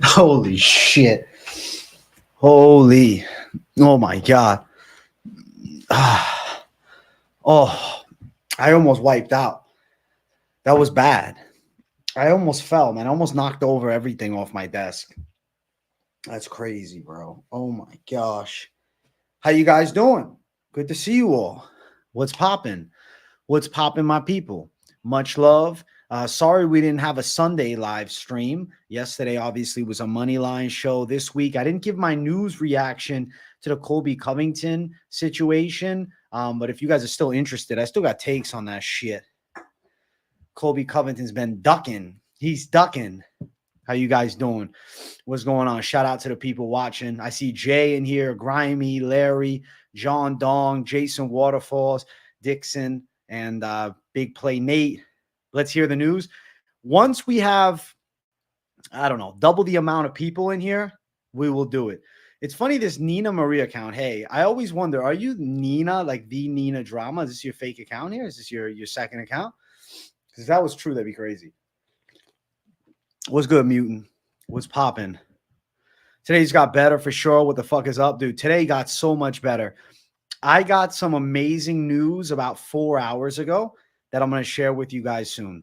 Holy shit. Holy. Oh my God. Oh, I almost wiped out. That was bad. I almost fell, man. I almost knocked over everything off my desk. That's crazy, bro. Oh my gosh. How you guys doing? Good to see you all. What's popping? What's popping, my people? Much love. Sorry we didn't have a Sunday live stream. Yesterday, obviously, was a Moneyline show. This week, I didn't give my news reaction to the Colby Covington situation. But if you guys are still interested, I still got takes on that shit. Colby Covington's been ducking. He's ducking. How you guys doing? What's going on? Shout out to the people watching. I see Jay in here, Grimy, Larry, John Dong, Jason Waterfalls, Dixon, and Big Play Nate. Let's hear the news. Once we have, I don't know, double the amount of people in here, we will do it. It's funny, this Nina Marie account. Hey, I always wonder, are you Nina, like the Nina Drama? Is this your fake account here? Is this your second account? Because if that was true, that'd be crazy. What's good, Mutant? What's popping? Today's got better for sure. What the fuck is up, dude? Today got so much better. I got some amazing news about 4 hours ago that I'm going to share with you guys soon.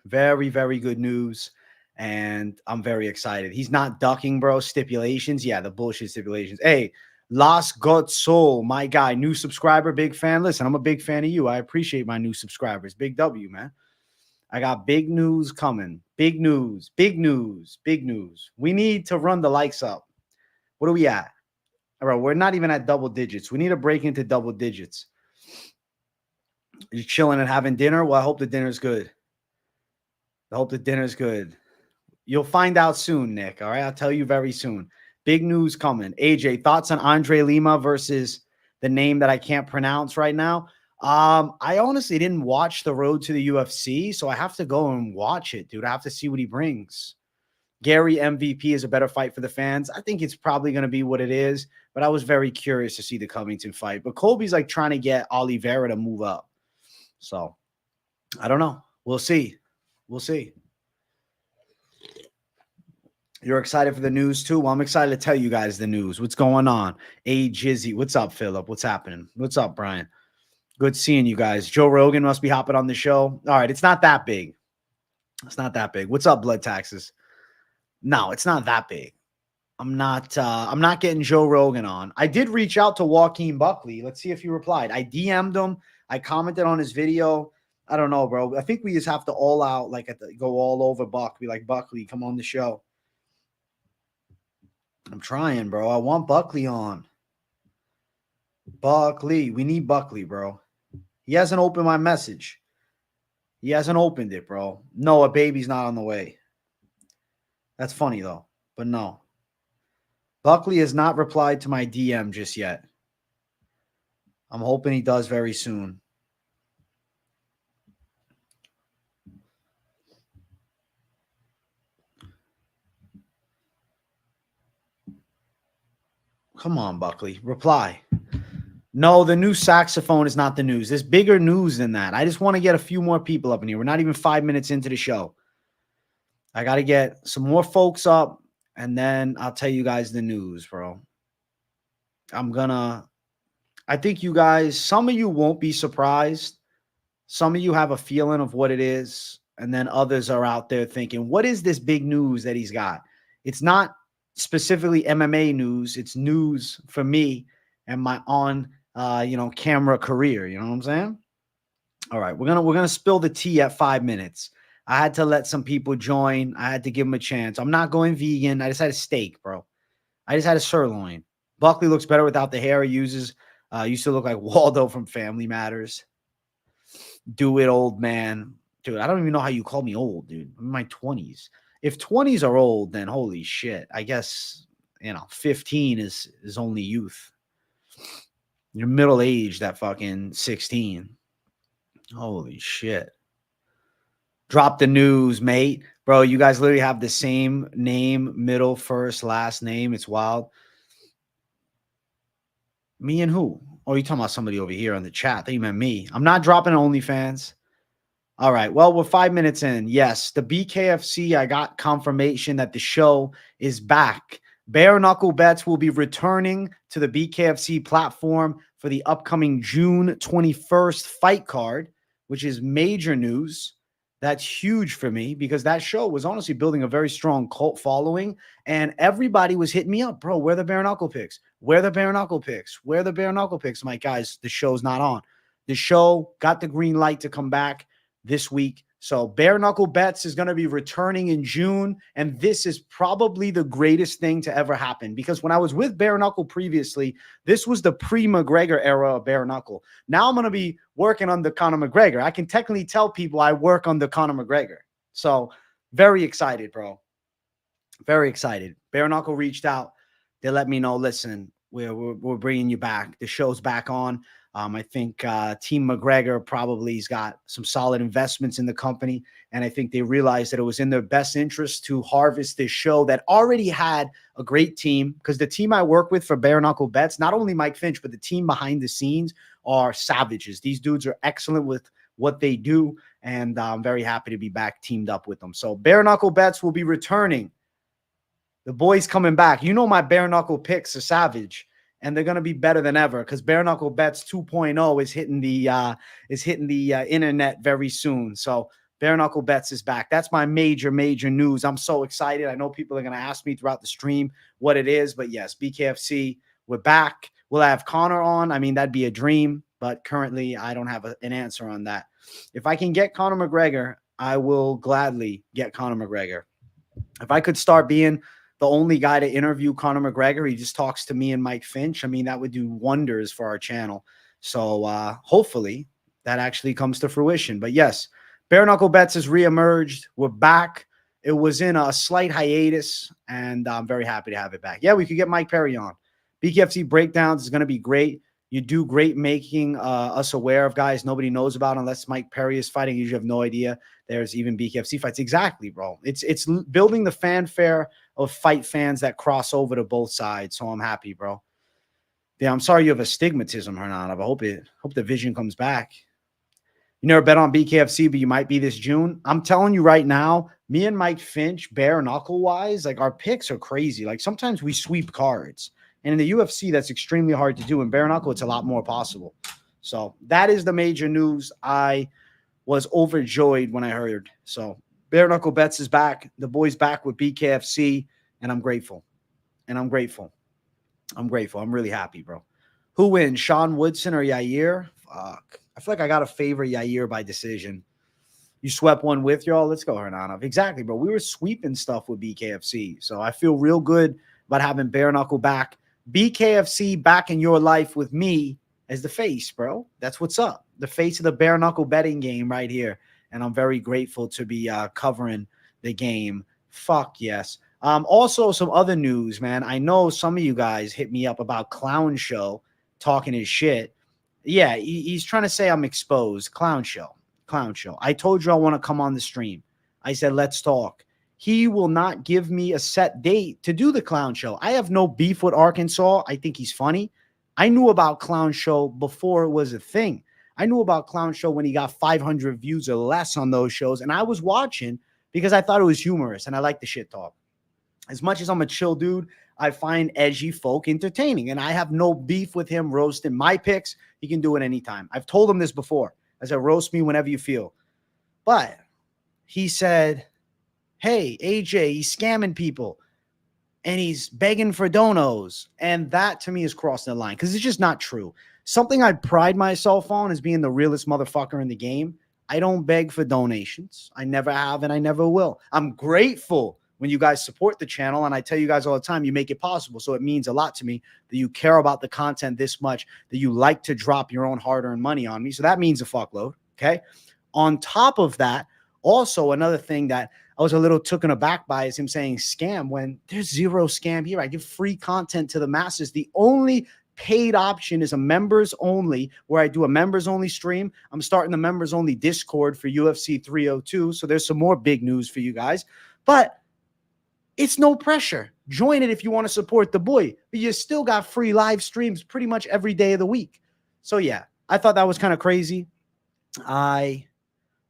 Very, very good news. And I'm very excited. He's not ducking, bro. Stipulations. Yeah, the bullshit stipulations. Hey, Las God Soul, my guy, new subscriber, big fan. Listen, I'm a big fan of you. I appreciate my new subscribers. Big W, man. I got big news coming. Big news, big news, big news. We need to run the likes up. What are we at? All right, we're not even at double digits. We need to break into double digits. You're chilling and having dinner? Well, I hope the dinner's good. I hope the dinner's good. You'll find out soon, Nick. All right, I'll tell you very soon. Big news coming. AJ, thoughts on Andre Lima versus the name that I can't pronounce right now? I honestly didn't watch the road to the UFC, so I have to go and watch it, dude. I have to see what he brings. Gary MVP is a better fight for the fans. I think it's probably going to be what it is, but I was very curious to see the Covington fight. But Colby's like trying to get Oliveira to move up. So I don't know. We'll see. We'll see. You're excited for the news too? Well, I'm excited to tell you guys the news. What's going on? Hey, Jizzy. What's up, Philip? What's happening? What's up, Brian? Good seeing you guys. Joe Rogan must be hopping on the show. All right, it's not that big. It's not that big. What's up, Blood Taxes? No, it's not that big. I'm not getting Joe Rogan on. I did reach out to Joaquin Buckley. Let's see if he replied. I DM'd him. I commented on his video. I don't know, bro. I think we just have to all out, like go all over Buck. Be like, Buckley, come on the show. I'm trying, bro. I want Buckley on. Buckley. We need Buckley, bro. He hasn't opened my message. He hasn't opened it, bro. No, a baby's not on the way. That's funny, though. But no. Buckley has not replied to my DM just yet. I'm hoping he does very soon. Come on, Buckley. Reply. No, the new saxophone is not the news. There's bigger news than that. I just want to get a few more people up in here. We're not even 5 minutes into the show. I got to get some more folks up, and then I'll tell you guys the news, bro. I think you guys, some of you won't be surprised. Some of you have a feeling of what it is, and then others are out there thinking, what is this big news that he's got? It's not specifically MMA news. It's news for me and my camera career. You know what I'm saying? All right, we're gonna spill the tea at 5 minutes. I had to let some people join. I had to give them a chance. I'm not going vegan. I just had a steak, bro. I just had a sirloin. Buckley looks better without the hair he uses. Used to look like Waldo from Family Matters. Do it, old man. Dude, I don't even know how you call me old, dude. I'm in my 20s. If 20s are old, then holy shit. I guess, 15 is only youth. You're middle-aged at fucking 16. Holy shit. Drop the news, mate. Bro, you guys literally have the same name, middle, first, last name. It's wild. Me and who? Oh, you talking about somebody over here on the chat. I thought you meant me. I'm not dropping OnlyFans. All right. Well, we're 5 minutes in. Yes, the BKFC, I got confirmation that the show is back. Bare Knuckle Bets will be returning to the BKFC platform for the upcoming June 21st fight card, which is major news. That's huge for me because that show was honestly building a very strong cult following, and everybody was hitting me up, bro. Where the bare knuckle picks? Where the bare knuckle picks? Where the bare knuckle picks? I'm like, guys, the show's not on. The show got the green light to come back this week. So Bare Knuckle Bets is going to be returning in June. And this is probably the greatest thing to ever happen because when I was with Bare Knuckle previously, this was the pre-McGregor era of Bare Knuckle. Now I'm going to be working on the Conor McGregor. I can technically tell people I work on the Conor McGregor. So very excited, bro. Very excited. Bare Knuckle reached out. They let me know, listen, we're bringing you back. The show's back on. I think Team McGregor probably has got some solid investments in the company. And I think they realized that it was in their best interest to harvest this show that already had a great team. Because the team I work with for Bare Knuckle Bets, not only Mike Finch, but the team behind the scenes are savages. These dudes are excellent with what they do. And I'm very happy to be back teamed up with them. So Bare Knuckle Bets will be returning. The boys coming back. You know my bare knuckle picks are savage, and they're gonna be better than ever because Bare Knuckle Bets 2.0 is hitting the internet very soon. So Bare Knuckle Bets is back. That's my major news. I'm so excited. I know people are gonna ask me throughout the stream what it is, but yes, BKFC, we're back. We'll have Conor on. I mean, that'd be a dream, but currently I don't have an answer on that. If I can get Conor McGregor, I will gladly get Conor McGregor. If I could start being the only guy to interview Conor McGregor, he just talks to me and Mike Finch. I mean, that would do wonders for our channel. So hopefully that actually comes to fruition. But yes, Bare Knuckle Bets has reemerged. We're back. It was in a slight hiatus, and I'm very happy to have it back. Yeah, we could get Mike Perry on. BKFC Breakdowns is going to be great. You do great making us aware of guys nobody knows about unless Mike Perry is fighting. You have no idea there's even BKFC fights. Exactly, bro. It's building the fanfare of fight fans that cross over to both sides. So I'm happy, bro. Yeah, I'm sorry you have astigmatism, Hernan. I hope the vision comes back. You never bet on BKFC, but you might be this June. I'm telling you right now, me and Mike Finch, bare knuckle wise, like our picks are crazy. Like sometimes we sweep cards. And in the UFC, that's extremely hard to do. In bare knuckle, it's a lot more possible. So that is the major news. I was overjoyed when I heard. So Bare Knuckle Bets is back. The boys back with BKFC, and I'm grateful. I'm grateful. I'm really happy, bro. Who wins, Sean Woodson or Yair? Fuck. I feel like I got to favor Yair by decision. You swept one with y'all. Let's go, Hernanov. Exactly, bro. We were sweeping stuff with BKFC. So I feel real good about having Bare Knuckle back. BKFC back in your life with me as the face, bro. That's what's up. The face of the bare knuckle betting game right here. And I'm very grateful to be covering the game. Fuck yes. Also, some other news, man. I know some of you guys hit me up about Clown Show talking his shit. Yeah, he's trying to say I'm exposed. Clown Show. I told you I want to come on the stream. I said, let's talk. He will not give me a set date to do the Clown Show. I have no beef with Arkansas. I think he's funny. I knew about Clown Show before it was a thing. I knew about Clown Show when he got 500 views or less on those shows. And I was watching because I thought it was humorous and I like the shit talk. As much as I'm a chill dude, I find edgy folk entertaining. And I have no beef with him roasting my picks. He can do it anytime. I've told him this before. I said, roast me whenever you feel. But he said, hey, AJ, he's scamming people and he's begging for donos. And that to me is crossing the line because it's just not true. Something I pride myself on is being the realest motherfucker in the game. I don't beg for donations. I never have and I never will. I'm grateful when you guys support the channel. And I tell you guys all the time, you make it possible. So it means a lot to me that you care about the content this much, that you like to drop your own hard-earned money on me. So that means a fuckload. Okay. On top of that, also another thing that I was a little taken aback by is him saying scam when there's zero scam here. I give free content to the masses. The only paid option is a members only, where I do a members only stream. I'm starting the members only Discord for UFC 302. So there's some more big news for you guys, but it's no pressure. Join it if you want to support the boy, but you still got free live streams pretty much every day of the week. So yeah, I thought that was kind of crazy. I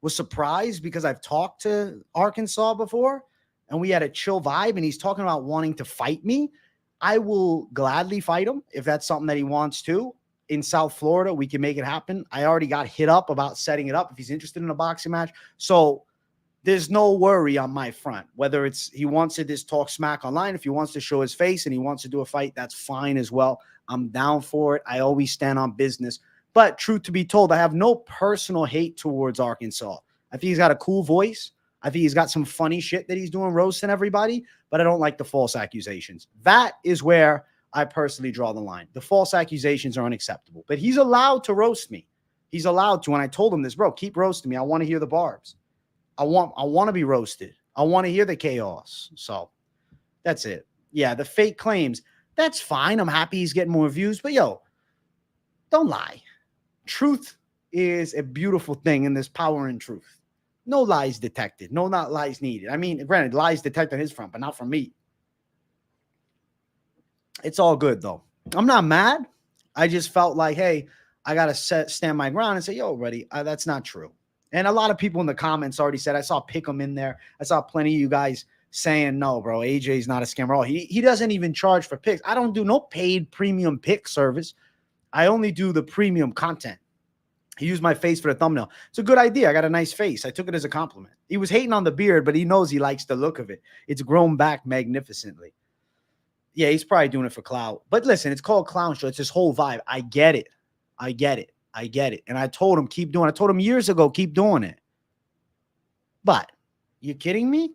was surprised because I've talked to Arkansas before and we had a chill vibe and he's talking about wanting to fight me, I will gladly fight him if that's something that he wants to. In South Florida, we can make it happen. I already got hit up about setting it up if he's interested in a boxing match. So there's no worry on my front. Whether it's he wants to just talk smack online, if he wants to show his face and he wants to do a fight, that's fine as well. I'm down for it. I always stand on business. But truth to be told, I have no personal hate towards Arkansas. I think he's got a cool voice. I think he's got some funny shit that he's doing, roasting everybody, but I don't like the false accusations. That is where I personally draw the line. The false accusations are unacceptable, but he's allowed to roast me. He's allowed to. And I told him this, bro, keep roasting me. I want to hear the barbs. I want to be roasted. I want to hear the chaos. So that's it. Yeah, the fake claims, that's fine. I'm happy he's getting more views, but yo, don't lie. Truth is a beautiful thing, and there's power in truth. No lies detected. No, not lies needed. I mean, granted, lies detected on his front, but not from me. It's all good, though. I'm not mad. I just felt like, hey, I got to stand my ground and say, yo, buddy, that's not true. And a lot of people in the comments already said, I saw Pick'em in there. I saw plenty of you guys saying, no, bro, AJ's not a scammer at all. He doesn't even charge for picks. I don't do no paid premium pick service. I only do the premium content. He used my face for the thumbnail. It's a good idea. I got a nice face. I took it as a compliment. He was hating on the beard, but he knows he likes the look of it. It's grown back magnificently. Yeah, he's probably doing it for clout. But listen, it's called Clown Show. It's his whole vibe. I get it. I get it. I get it. And I told him, keep doing it. I told him years ago, keep doing it. But you kidding me?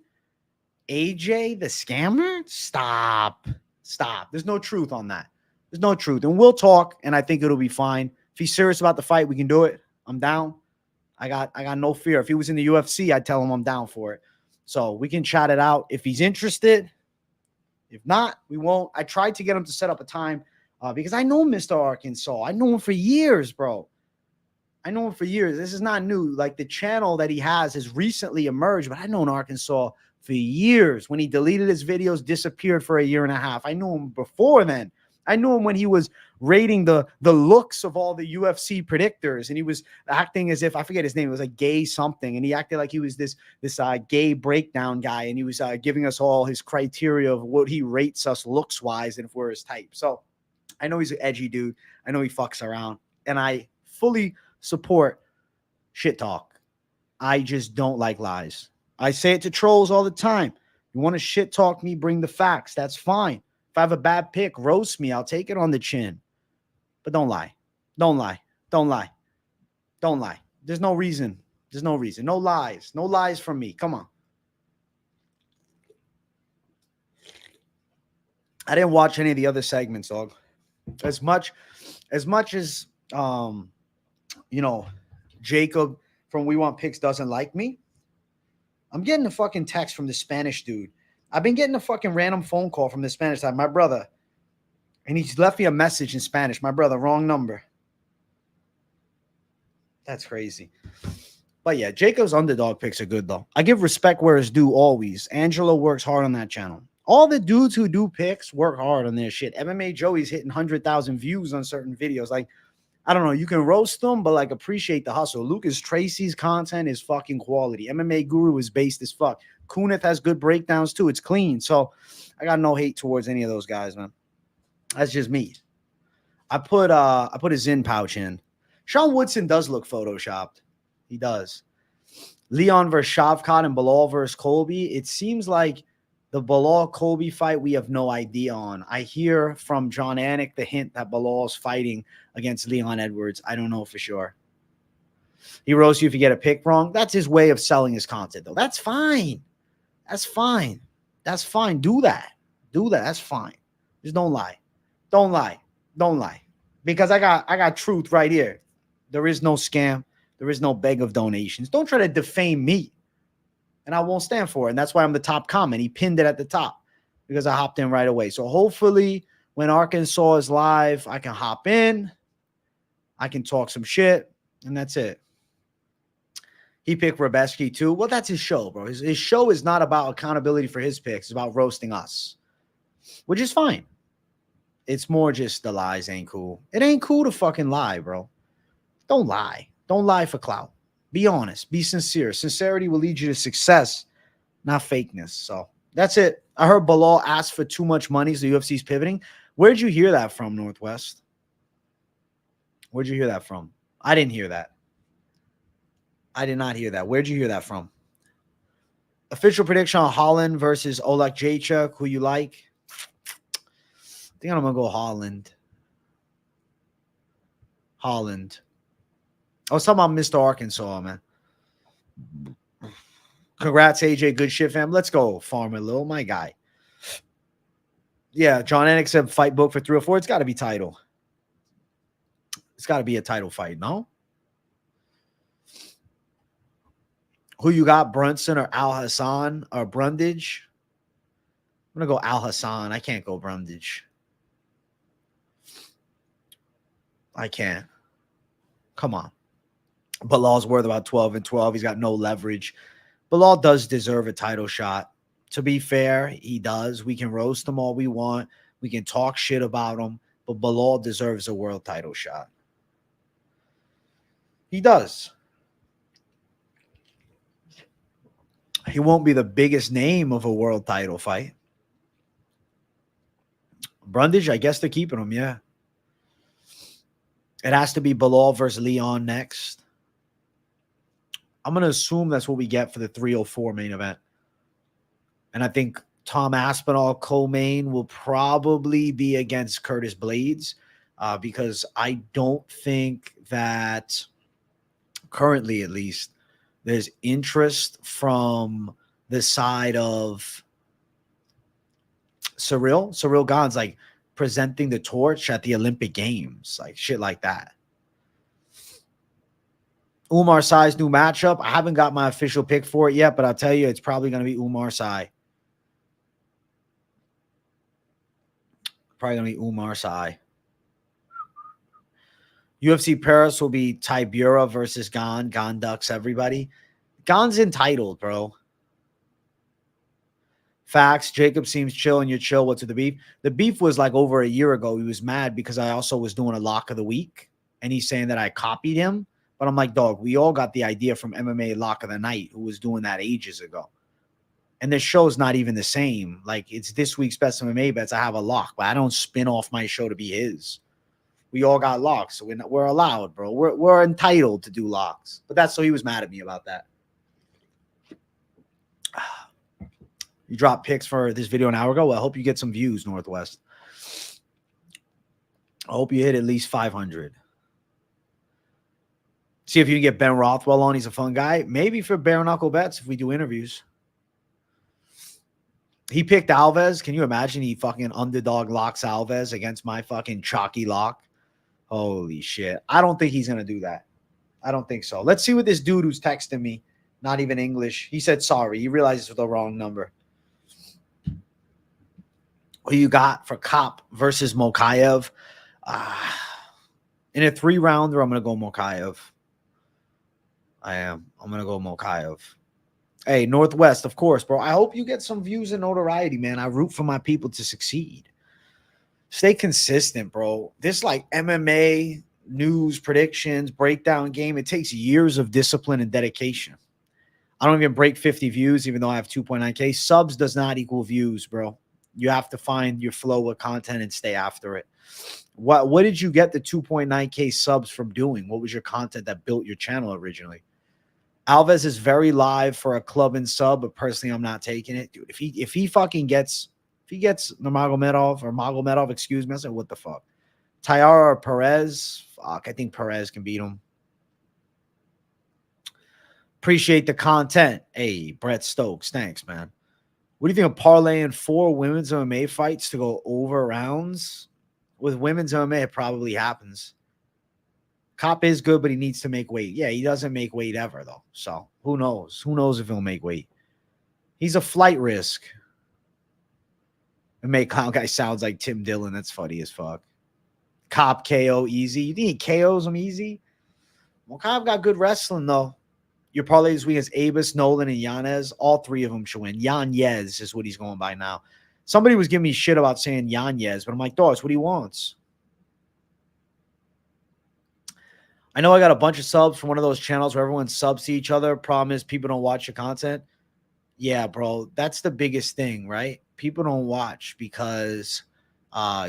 AJ, the scammer? Stop. Stop. There's no truth on that. There's no truth. And we'll talk, and I think it'll be fine. If he's serious about the fight, we can do it. I'm down. I got no fear. If he was in the UFC, I'd tell him I'm down for it. So we can chat it out. If he's interested, if not, we won't. I tried to get him to set up a time because I know Mr. Arkansas. I know him for years, bro. I know him for years. This is not new. Like, the channel that he has recently emerged, but I known Arkansas for years. When he deleted his videos, disappeared for a year and a half. I knew him before then. I knew him when he was rating the looks of all the UFC predictors, and he was acting as if, I forget his name, it was like Gay something, and he acted like he was this gay breakdown guy, and he was giving us all his criteria of what he rates us looks wise and if we're his type. So I know he's an edgy dude. I know he fucks around, and I fully support shit talk. I just don't like lies. I say it to trolls all the time. You want to shit talk me, bring the facts. That's fine. If I have a bad pick, roast me. I'll take it on the chin. But don't lie. Don't lie. Don't lie. Don't lie. There's no reason. There's no reason. No lies. No lies from me. Come on. I didn't watch any of the other segments, dog. As much as you know, Jacob from We Want Picks doesn't like me, I'm getting a fucking text from the Spanish dude. I've been getting a fucking random phone call from the Spanish side, my brother, and he's left me a message in Spanish. My brother, wrong number. That's crazy. But yeah, Jacob's underdog picks are good, though. I give respect where it's due always. Angelo works hard on that channel. All the dudes who do picks work hard on their shit. MMA Joey's hitting 100,000 views on certain videos. Like, I don't know, you can roast them, but like, appreciate the hustle. Lucas Tracy's content is fucking quality. MMA Guru is based as fuck. Kunith has good breakdowns too. It's clean. So I got no hate towards any of those guys, man. That's just me. I put a Zin pouch in. Sean Woodson does look photoshopped. He does. Leon versus Shavkat and Bilal versus Colby. It seems like the Bilal-Colby fight we have no idea on. I hear from John Anik the hint that Bilal's fighting against Leon Edwards. I don't know for sure. He roasts you if you get a pick wrong. That's his way of selling his content, though. That's fine. That's fine. That's fine. Do that. Do that. That's fine. Just don't lie. Don't lie. Don't lie. Because I got truth right here. There is no scam. There is no beg of donations. Don't try to defame me. And I won't stand for it. And that's why I'm the top comment. He pinned it at the top because I hopped in right away. So hopefully when Arkansas is live, I can hop in. I can talk some shit. And that's it. He picked Rabeski too. Well, that's his show, bro. His show is not about accountability for his picks. It's about roasting us, which is fine. It's more just the lies ain't cool. It ain't cool to fucking lie, bro. Don't lie. Don't lie for clout. Be honest. Be sincere. Sincerity will lead you to success, not fakeness. So that's it. I heard Bilal asked for too much money, so UFC's pivoting. Where'd you hear that from, Northwest? Where'd you hear that from? I didn't hear that. I did not hear that. Where'd you hear that from? Official prediction on Holland versus Oleg Jacek. Who you like? I think I'm going to go Holland. Holland. I was talking about Mr. Arkansas, man. Congrats, AJ. Good shit, fam. Let's go, Farmer Lil, my guy. Yeah, John Ennick said fight book for 3 or 4. It's got to be title. It's got to be a title fight, no? Who you got, Brunson or Al Hassan or Brundage? I'm going to go Al Hassan. I can't go Brundage. I can't. Come on. Bilal's worth about 12 and 12. He's got no leverage. Bilal does deserve a title shot. To be fair, he does. We can roast him all we want. We can talk shit about him. But Bilal deserves a world title shot. He does. He won't be the biggest name of a world title fight. Brundage, I guess they're keeping him, yeah. It has to be Bilal versus Leon next. I'm going to assume that's what we get for the 304 main event. And I think Tom Aspinall co-main will probably be against Curtis Blades because I don't think that currently, at least, there's interest from the side of Cyril Gane's like presenting the torch at the Olympic Games, like shit like that. Umar Sai's new matchup. I haven't got my official pick for it yet, but I'll tell you, it's probably going to be Umar Sai. Probably going to be Umar Sai. UFC Paris will be Tybura versus Gane. Gane ducks everybody. Gane's entitled, bro. Facts. Jacob seems chill and you're chill. What's with the beef? The beef was like over a year ago. He was mad because I also was doing a lock of the week. And he's saying that I copied him. But I'm like, dog, we all got the idea from MMA Lock of the Night, who was doing that ages ago. And this show's not even the same. Like, it's this week's Best MMA Bets. I have a lock, but I don't spin off my show to be his. We all got locks, so we're allowed, bro. We're entitled to do locks. But that's so he was mad at me about that. You dropped picks for this video an hour ago. Well, I hope you get some views, Northwest. I hope you hit at least 500. See if you can get Ben Rothwell on. He's a fun guy. Maybe for bare knuckle bets if we do interviews. He picked Alves. Can you imagine he fucking underdog locks Alves against my fucking chalky lock? Holy shit. I don't think he's going to do that. I don't think so. Let's see what this dude who's texting me, not even English. He said sorry. He realized it's the wrong number. Who you got for Kopp versus Mokaev? In a 3-rounder, I'm going to go Mokaev. I am. I'm going to go Mokaev. Hey, Northwest, of course, bro. I hope you get some views and notoriety, man. I root for my people to succeed. Stay consistent, bro. This like MMA, news, predictions, breakdown game, it takes years of discipline and dedication. I don't even break 50 views, even though I have 2.9K. Subs does not equal views, bro. You have to find your flow of content and stay after it. What did you get the 2.9K subs from doing? What was your content that built your channel originally? Alves is very live for a club and sub, but personally, I'm not taking it, dude. If he gets Nurmagomedov, excuse me, I said, what the fuck? Tayara or Perez? Fuck, I think Perez can beat him. Appreciate the content. Hey, Brett Stokes, thanks, man. What do you think of parlaying 4 women's MMA fights to go over rounds? With women's MMA, it probably happens. Kopp is good, but he needs to make weight. Yeah, he doesn't make weight ever, though. So who knows? Who knows if he'll make weight? He's a flight risk. And make guy sounds like Tim Dillon. That's funny as fuck. Kopp KO easy. You think he KOs him easy? Well, Kopp got good wrestling, though. Your parlay this week is Abus, Nolan, and Yanez. All 3 of them should win. Yanez is what he's going by now. Somebody was giving me shit about saying Yanez, but I'm like, dog, it's what he wants. I know I got a bunch of subs from one of those channels where everyone subs to each other. Problem is people don't watch your content. Yeah, bro. That's the biggest thing, right? People don't watch because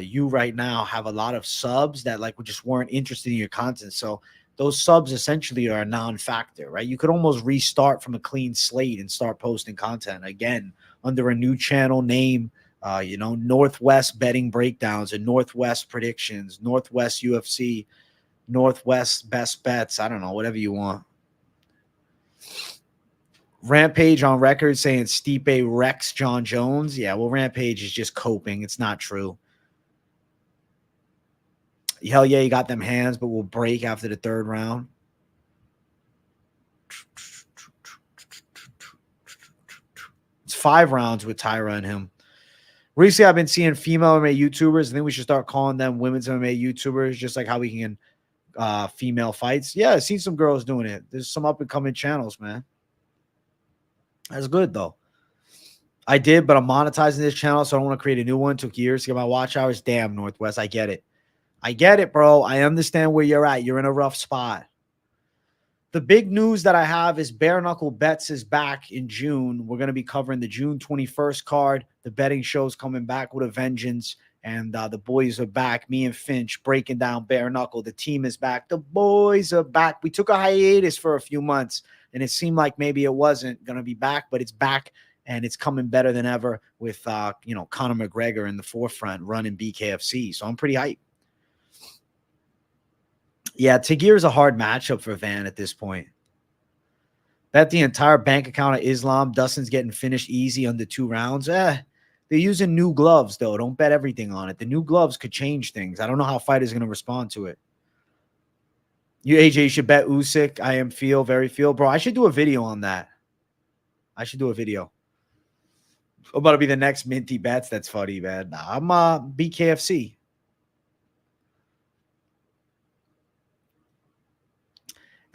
you right now have a lot of subs that like just weren't interested in your content. So those subs essentially are a non-factor, right? You could almost restart from a clean slate and start posting content again under a new channel name. You know, Northwest betting breakdowns and Northwest predictions, Northwest UFC, Northwest best bets. I don't know, whatever you want. Rampage on record saying Stipe wrecks John Jones. Yeah, well, Rampage is just coping. It's not true. Hell yeah, you got them hands, but will break after the third round. It's 5 rounds with Tyra and him. Recently, I've been seeing female MMA YouTubers. I think we should start calling them women's MMA YouTubers, just like how we can female fights. Yeah, I've seen some girls doing it. There's some up-and-coming channels, man. That's good, though. I did, but I'm monetizing this channel, so I don't want to create a new one. It took years to get my watch hours. Damn, Northwest, I get it. I get it, bro. I understand where you're at. You're in a rough spot. The big news that I have is Bare Knuckle Bets is back in June. We're going to be covering the June 21st card. The betting show's coming back with a vengeance, and the boys are back. Me and Finch breaking down Bare Knuckle. The team is back. The boys are back. We took a hiatus for a few months, and it seemed like maybe it wasn't going to be back, but it's back, and it's coming better than ever with, you know, Conor McGregor in the forefront running BKFC. So I'm pretty hyped. Yeah, Tagir is a hard matchup for Van at this point. Bet the entire bank account of Islam. Dustin's getting finished easy under 2 rounds. They're using new gloves, though. Don't bet everything on it. The new gloves could change things. I don't know how fighters are going to respond to it. You, AJ, you should bet Usyk. I am very feel. Bro, I should do a video on that. I should do a video. I'm about to be the next Minty Bets. That's funny, man. Nah, I'm BKFC.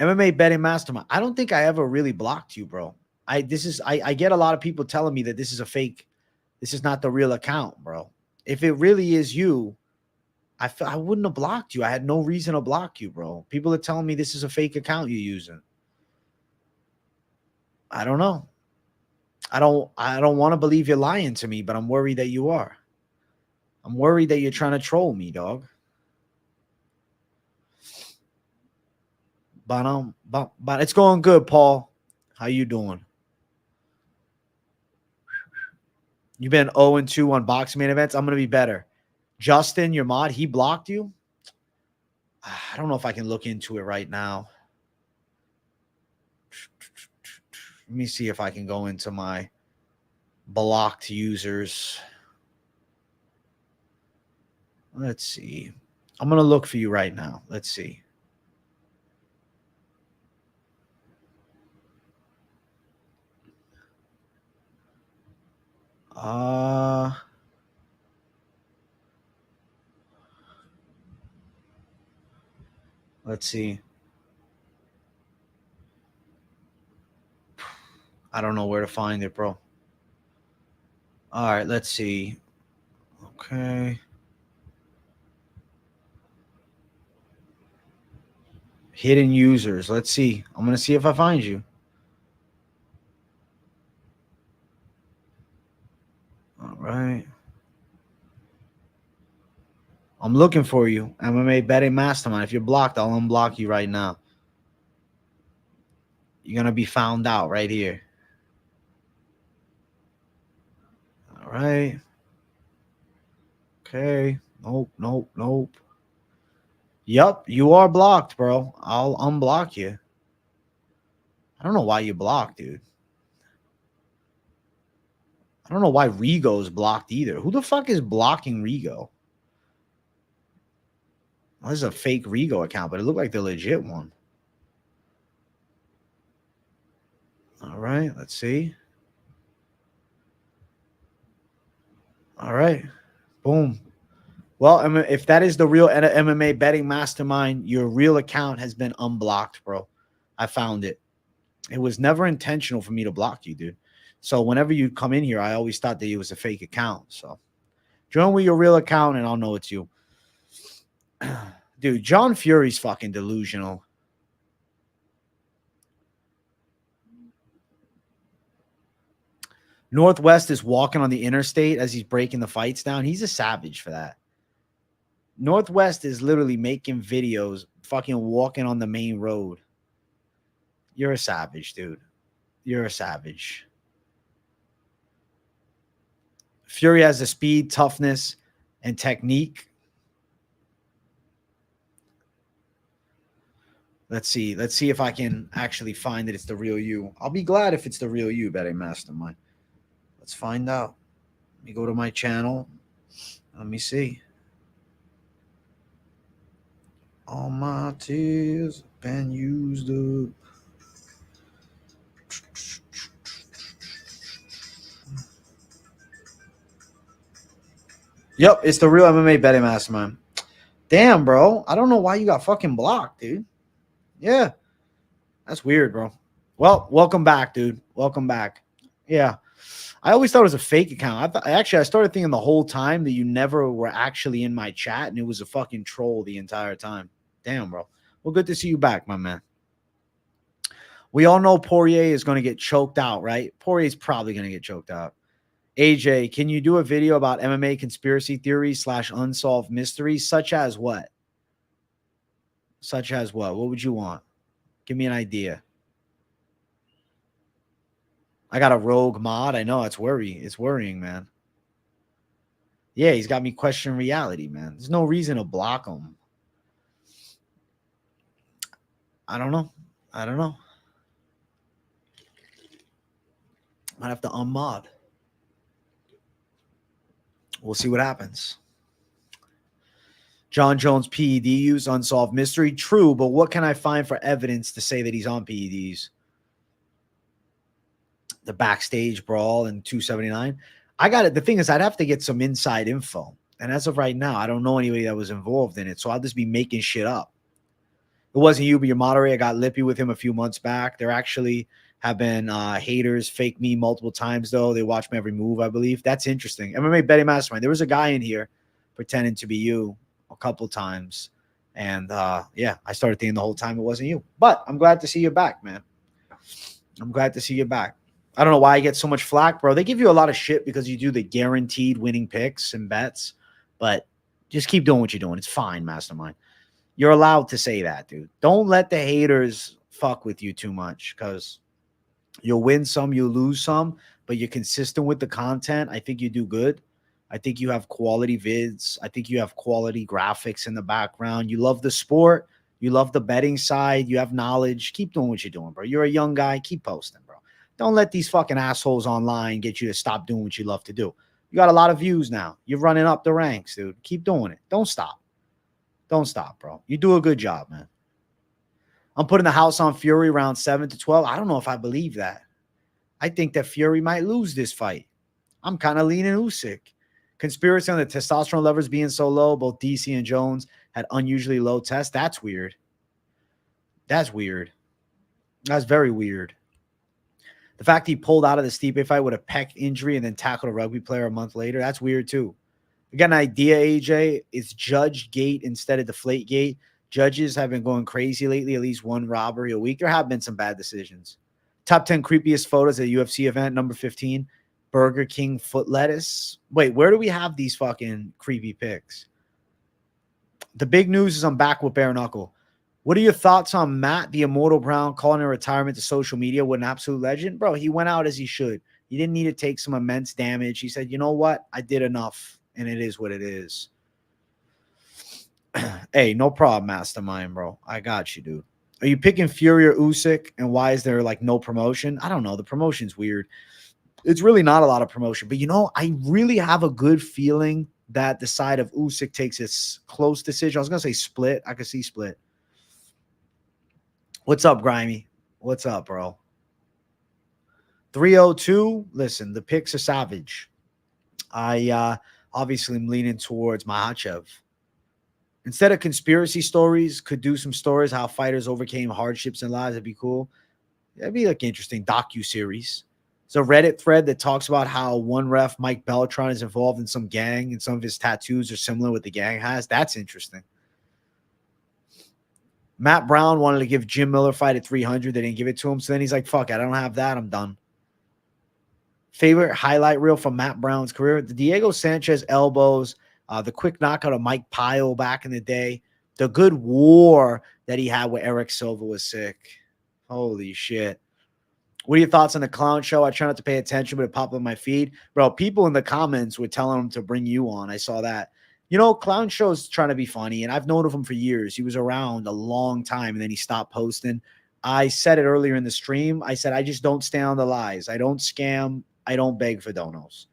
MMA betting mastermind. I don't think I ever really blocked you, bro. I get a lot of people telling me that this is a fake. This is not the real account, bro. If it really is you, I wouldn't have blocked you. I had no reason to block you, bro. People are telling me this is a fake account you're using. I don't know. I don't want to believe you're lying to me, but I'm worried that you are. I'm worried that you're trying to troll me, dog. But it's going good, Paul. How you doing? You've been 0-2 on boxing main events. I'm going to be better. Justin, your mod, he blocked you? I don't know if I can look into it right now. Let me see if I can go into my blocked users. Let's see. I'm going to look for you right now. Let's see. Let's see. I don't know where to find it, bro. All right, let's see. Okay. Hidden users. Let's see. I'm going to see if I find you. All right. I'm looking for you. MMA betting mastermind. If you're blocked, I'll unblock you right now. You're going to be found out right here. All right. Okay. Nope. Yup, you are blocked, bro. I'll unblock you. I don't know why you blocked, dude. I don't know why Rigo's blocked either. Who the fuck is blocking Rigo? Well, this is a fake Rigo account, but it looked like the legit one. All right, let's see. All right, boom. Well, if that is the real MMA betting mastermind, your real account has been unblocked, bro. I found it. It was never intentional for me to block you, dude. So whenever you come in here, I always thought that it was a fake account. So join with your real account and I'll know it's you. Dude, John Fury's fucking delusional. Northwest is walking on the interstate as he's breaking the fights down. He's a savage for that. Northwest is literally making videos, fucking walking on the main road. You're a savage, dude. You're a savage. Fury has the speed, toughness, and technique. Let's see. Let's see if I can actually find that it's the real you. I'll be glad if it's the real you, betting mastermind. Let's find out. Let me go to my channel. Let me see. All my tears have been used up. Yep, it's the real MMA betting mastermind. Damn, bro. I don't know why you got fucking blocked, dude. Yeah. That's weird, bro. Well, welcome back, dude. Welcome back. Yeah. I always thought it was a fake account. I started thinking the whole time that you never were actually in my chat and it was a fucking troll the entire time. Damn, bro. Well, good to see you back, my man. We all know Poirier is going to get choked out, right? Poirier's probably going to get choked out. AJ, can you do a video about MMA conspiracy theories / unsolved mysteries, such as what? Such as what? What would you want? Give me an idea. I got a rogue mod. I know it's worrying. It's worrying, man. Yeah, he's got me questioning reality, man. There's no reason to block him. I don't know. I don't know. Might have to unmod. We'll see what happens. John Jones PED use unsolved mystery. True, but what can I find for evidence to say that he's on PEDs? The backstage brawl in 279. I got it. The thing is, I'd have to get some inside info. And as of right now, I don't know anybody that was involved in it. So I'll just be making shit up. It wasn't you, but your moderator. I got lippy with him a few months back. There actually have been haters fake me multiple times, though. They watch my every move, I believe. That's interesting. MMA betting mastermind. There was a guy in here pretending to be you a couple times. And yeah, I started thinking the whole time it wasn't you. But I'm glad to see you back, man. I'm glad to see you back. I don't know why I get so much flack, bro. They give you a lot of shit because you do the guaranteed winning picks and bets. But just keep doing what you're doing. It's fine, mastermind. You're allowed to say that, dude. Don't let the haters fuck with you too much because you'll win some, you'll lose some, but you're consistent with the content. I think you do good. I think you have quality vids. I think you have quality graphics in the background. You love the sport. You love the betting side. You have knowledge. Keep doing what you're doing, bro. You're a young guy. Keep posting, bro. Don't let these fucking assholes online get you to stop doing what you love to do. You got a lot of views now. You're running up the ranks, dude. Keep doing it. Don't stop. Don't stop, bro. You do a good job, man. I'm putting the house on Fury around 7 to 12. I don't know if I believe that. I think that Fury might lose this fight. I'm kind of leaning Usyk. Conspiracy on the testosterone levels being so low. Both DC and Jones had unusually low tests. That's weird. That's weird. That's very weird. The fact he pulled out of the Stipe fight with a pec injury and then tackled a rugby player a month later, that's weird too. You got an idea, AJ? It's Judge Gate instead of Deflate Gate. Judges have been going crazy lately, at least one robbery a week. There have been some bad decisions. Top 10 creepiest photos at a UFC event, number 15, Burger King foot lettuce. Wait, where do we have these fucking creepy pics? The big news is I'm back with Bare Knuckle. What are your thoughts on Matt, the Immortal Brown, calling a retirement to social media? What an absolute legend. Bro, he went out as he should. He didn't need to take some immense damage. He said, you know what? I did enough, and it is what it is. Hey, no problem, Mastermind, bro. I got you, dude. Are you picking Fury or Usyk, and why is there, like, no promotion? I don't know. The promotion's weird. It's really not a lot of promotion. But, you know, I really have a good feeling that the side of Usyk takes its close decision. I was going to say split. I could see split. What's up, Grimy? What's up, bro? 302. Listen, the picks are savage. I obviously am leaning towards Makhachev. Instead of conspiracy stories, could do some stories how fighters overcame hardships in lives. That'd be cool. That'd be like interesting docu-series. There's a Reddit thread that talks about how one ref, Mike Beltran, is involved in some gang and some of his tattoos are similar what the gang has. That's interesting. Matt Brown wanted to give Jim Miller a fight at 300. They didn't give it to him. So then he's like, fuck it, I don't have that. I'm done. Favorite highlight reel from Matt Brown's career? The Diego Sanchez elbows, the quick knockout of Mike Pyle back in the day, the good war that he had with Eric Silva was sick. Holy shit. What are your thoughts on the clown show? I try not to pay attention, but it popped on my feed. Bro, people in the comments were telling him to bring you on. I saw that. You know, clown show's trying to be funny, and I've known of him for years. He was around a long time, and then he stopped posting. I said it earlier in the stream. I said, I just don't stand on the lies. I don't scam. I don't beg for donos.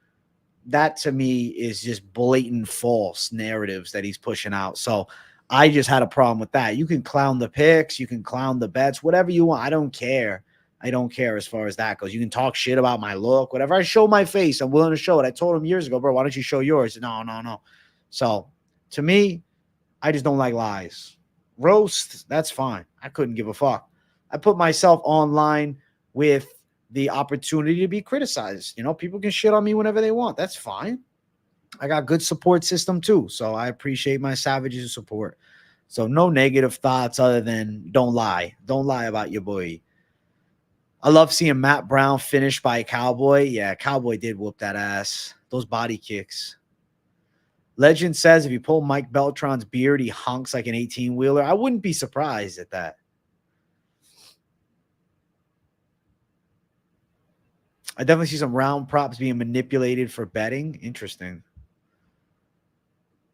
That to me is just blatant false narratives that he's pushing out. So I just had a problem with that. You can clown the picks, you can clown the bets, whatever you want. I don't care. I don't care as far as that goes. You can talk shit about my look, whatever. I show my face, I'm willing to show it. I told him years ago, bro, why don't you show yours? No, no, no. So to me, I just don't like lies. Roast, that's fine. I couldn't give a fuck. I put myself online with the opportunity to be criticized. You know, people can shit on me whenever they want. That's fine. I got good support system too. So I appreciate my savages support. So no negative thoughts other than don't lie. Don't lie about your boy. I love seeing Matt Brown finish by a Cowboy. Yeah, Cowboy did whoop that ass. Those body kicks. Legend says if you pull Mike Beltran's beard, he honks like an 18-wheeler. I wouldn't be surprised at that. I definitely see some round props being manipulated for betting. Interesting.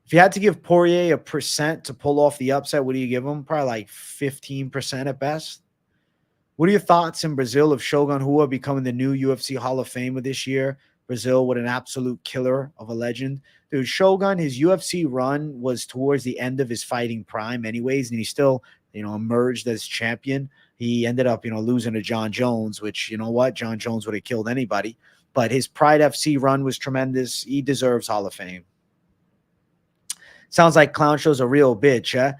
If you had to give Poirier a percent to pull off the upset, what do you give him? Probably like 15% at best. What are your thoughts in Brazil of Shogun Rua becoming the new UFC Hall of Famer this year? Brazil with an absolute killer of a legend. Dude, Shogun, his UFC run was towards the end of his fighting prime anyways, and he still, emerged as champion. He ended up, losing to John Jones, which, you know what? John Jones would have killed anybody. But his Pride FC run was tremendous. He deserves Hall of Fame. Sounds like Clown Show's a real bitch, huh?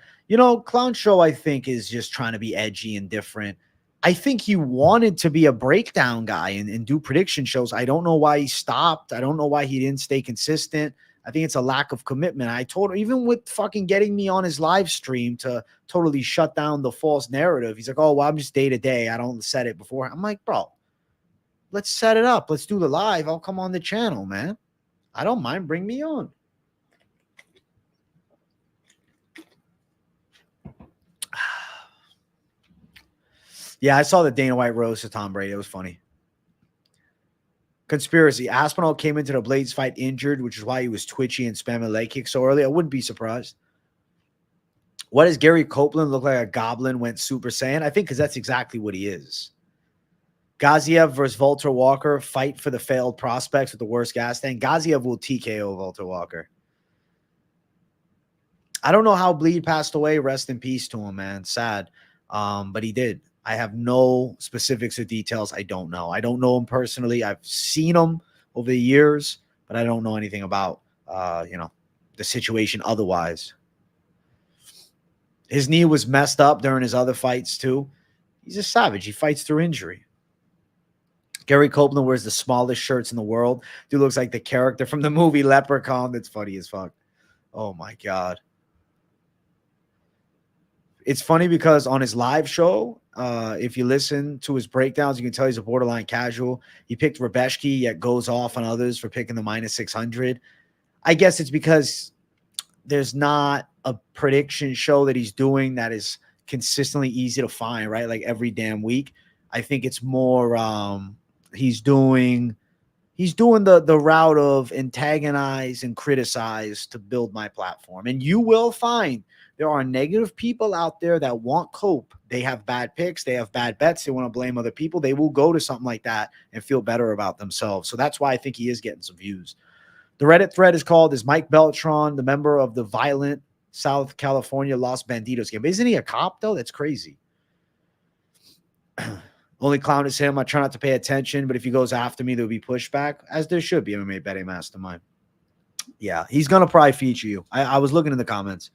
Clown Show, I think, is just trying to be edgy and different. I think he wanted to be a breakdown guy and do prediction shows. I don't know why he stopped. I don't know why he didn't stay consistent. I think it's a lack of commitment. I told him, even with fucking getting me on his live stream to totally shut down the false narrative. He's like, oh, well, I'm just day to day. I don't set it before. I'm like, bro, let's set it up. Let's do the live. I'll come on the channel, man. I don't mind. Bring me on. Yeah, I saw the Dana White roast to Tom Brady. It was funny. Conspiracy. Aspinall came into the Blades fight injured, which is why he was twitchy and spamming leg kicks so early. I wouldn't be surprised. What does Gary Copeland look like? A goblin went Super Saiyan? I think because that's exactly what he is. Gaziev versus Walter Walker. Fight for the failed prospects with the worst gas tank. Gaziev will TKO Walter Walker. I don't know how Bleed passed away. Rest in peace to him, man. Sad. But he did. I have no specifics or details. I don't know. I don't know him personally. I've seen him over the years, but I don't know anything about, the situation otherwise. His knee was messed up during his other fights too. He's a savage. He fights through injury. Gary Copeland wears the smallest shirts in the world. Dude looks like the character from the movie Leprechaun. That's funny as fuck. Oh my God. It's funny because on his live show, if you listen to his breakdowns, you can tell he's a borderline casual. He picked Rebeshki, yet goes off on others for picking the minus 600. I guess it's because there's not a prediction show that he's doing that is consistently easy to find, right? Like every damn week. I think it's more he's doing the route of antagonize and criticize to build my platform. And you will find there are negative people out there that want cope. They have bad picks. They have bad bets. They want to blame other people. They will go to something like that and feel better about themselves. So that's why I think he is getting some views. The Reddit thread is called, is Mike Beltran the member of the violent South California Los Banditos gang? But isn't he a cop, though? That's crazy. Only clown is him. I try not to pay attention, but if he goes after me, there'll be pushback, as there should be. MMA betting mastermind. Yeah, he's going to probably feature you. I was looking in the comments.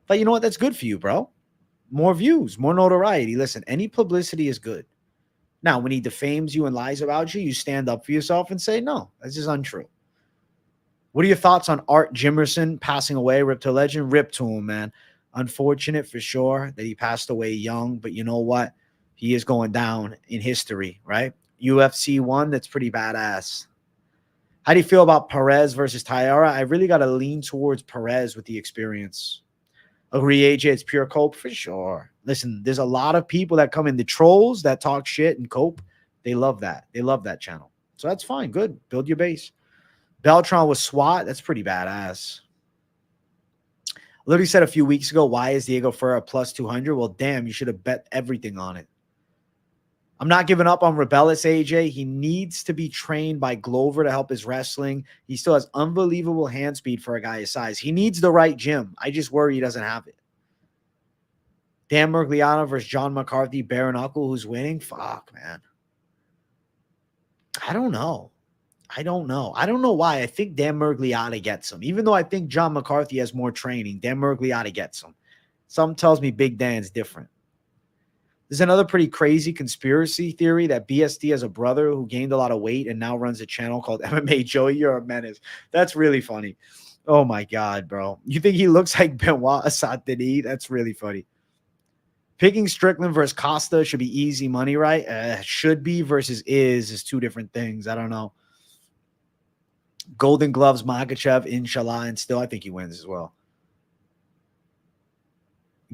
But you know what? That's good for you, bro. More views, more notoriety. Listen, any publicity is good. Now, when he defames you and lies about you, you stand up for yourself and say, no, that's just untrue. What are your thoughts on Art Jimerson passing away? Rip to legend. Rip to him, man. Unfortunate for sure that he passed away young, but you know what? He is going down in history, right? UFC 1. That's pretty badass. How do you feel about Perez versus Taira? I really got to lean towards Perez with the experience. Agree, AJ, it's pure cope for sure. Listen, there's a lot of people that come in, the trolls that talk shit and cope. They love that. They love that channel. So that's fine. Good. Build your base. Beltran with SWAT. That's pretty badass. Literally said a few weeks ago, why is Diego Ferreira plus 200? Well, damn, you should have bet everything on it. I'm not giving up on Rebellis, AJ. He needs to be trained by Glover to help his wrestling. He still has unbelievable hand speed for a guy his size. He needs the right gym. I just worry he doesn't have it. Dan Mergliano versus John McCarthy, bare knuckle, who's winning? Fuck, man. I don't know. I don't know why. I think Dan Mergliata gets him. Even though I think John McCarthy has more training, Dan Mergliata gets him. Something tells me Big Dan's different. There's another pretty crazy conspiracy theory that BSD has a brother who gained a lot of weight and now runs a channel called MMA Joey. You're a menace. That's really funny. Oh, my God, bro. You think he looks like Benoit Asatini? That's really funny. Picking Strickland versus Costa should be easy money, right? Should be versus is two different things. I don't know. Golden Gloves, Makachev, inshallah, and still I think he wins as well.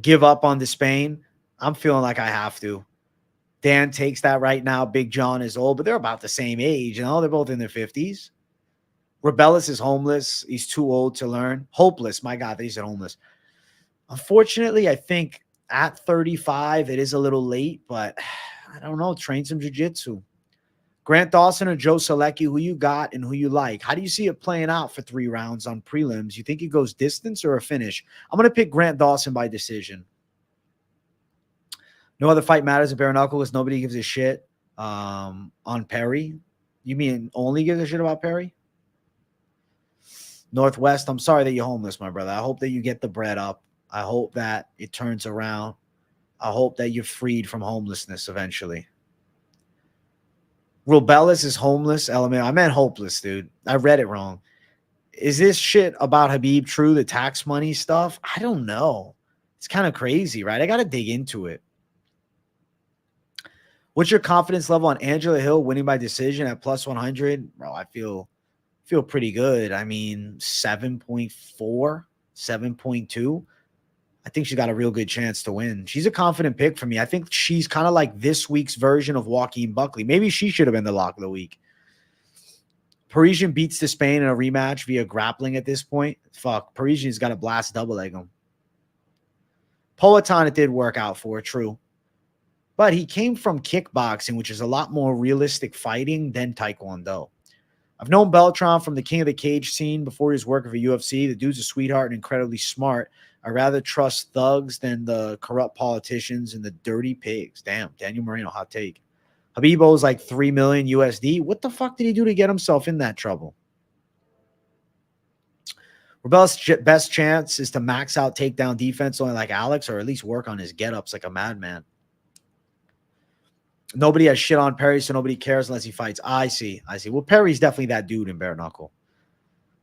Give up on the Spain. I'm feeling like I have to. Dan takes that right now. Big John is old, but they're about the same age. You know, they're both in their 50s. Rebellis is homeless. He's too old to learn. Hopeless. My God, they said homeless. Unfortunately, I think at 35, it is a little late, but I don't know. Train some jiu-jitsu. Grant Dawson or Joe Selecki, who you got and who you like? How do you see it playing out for 3 rounds on prelims? You think it goes distance or a finish? I'm going to pick Grant Dawson by decision. No other fight matters at bare knuckle because nobody gives a shit on Perry. You mean only gives a shit about Perry? Northwest, I'm sorry that you're homeless, my brother. I hope that you get the bread up. I hope that it turns around. I hope that you're freed from homelessness eventually. Rubellis is homeless. LMAO. I meant hopeless, dude. I read it wrong. Is this shit about Habib true, the tax money stuff? I don't know. It's kind of crazy, right? I got to dig into it. What's your confidence level on Angela Hill winning by decision at plus 100? Bro, I feel pretty good. I mean, 7.4, 7.2. I think she's got a real good chance to win. She's a confident pick for me. I think she's kind of like this week's version of Joaquin Buckley. Maybe she should have been the lock of the week. Parisian beats to Spain in a rematch via grappling at this point. Fuck, Parisian's got a blast double leg him. Poatan, it did work out for, true. But he came from kickboxing, which is a lot more realistic fighting than Taekwondo. I've known Beltran from the King of the Cage scene before he was working for UFC. The dude's a sweetheart and incredibly smart. I rather trust thugs than the corrupt politicians and the dirty pigs. Damn, Daniel Moreno, hot take. Habibo's like $3 million USD. What the fuck did he do to get himself in that trouble? Rebel's best chance is to max out takedown defense only like Alex, or at least work on his get-ups like a madman. Nobody has shit on Perry, so nobody cares unless he fights. I see. Well, Perry's definitely that dude in bare knuckle.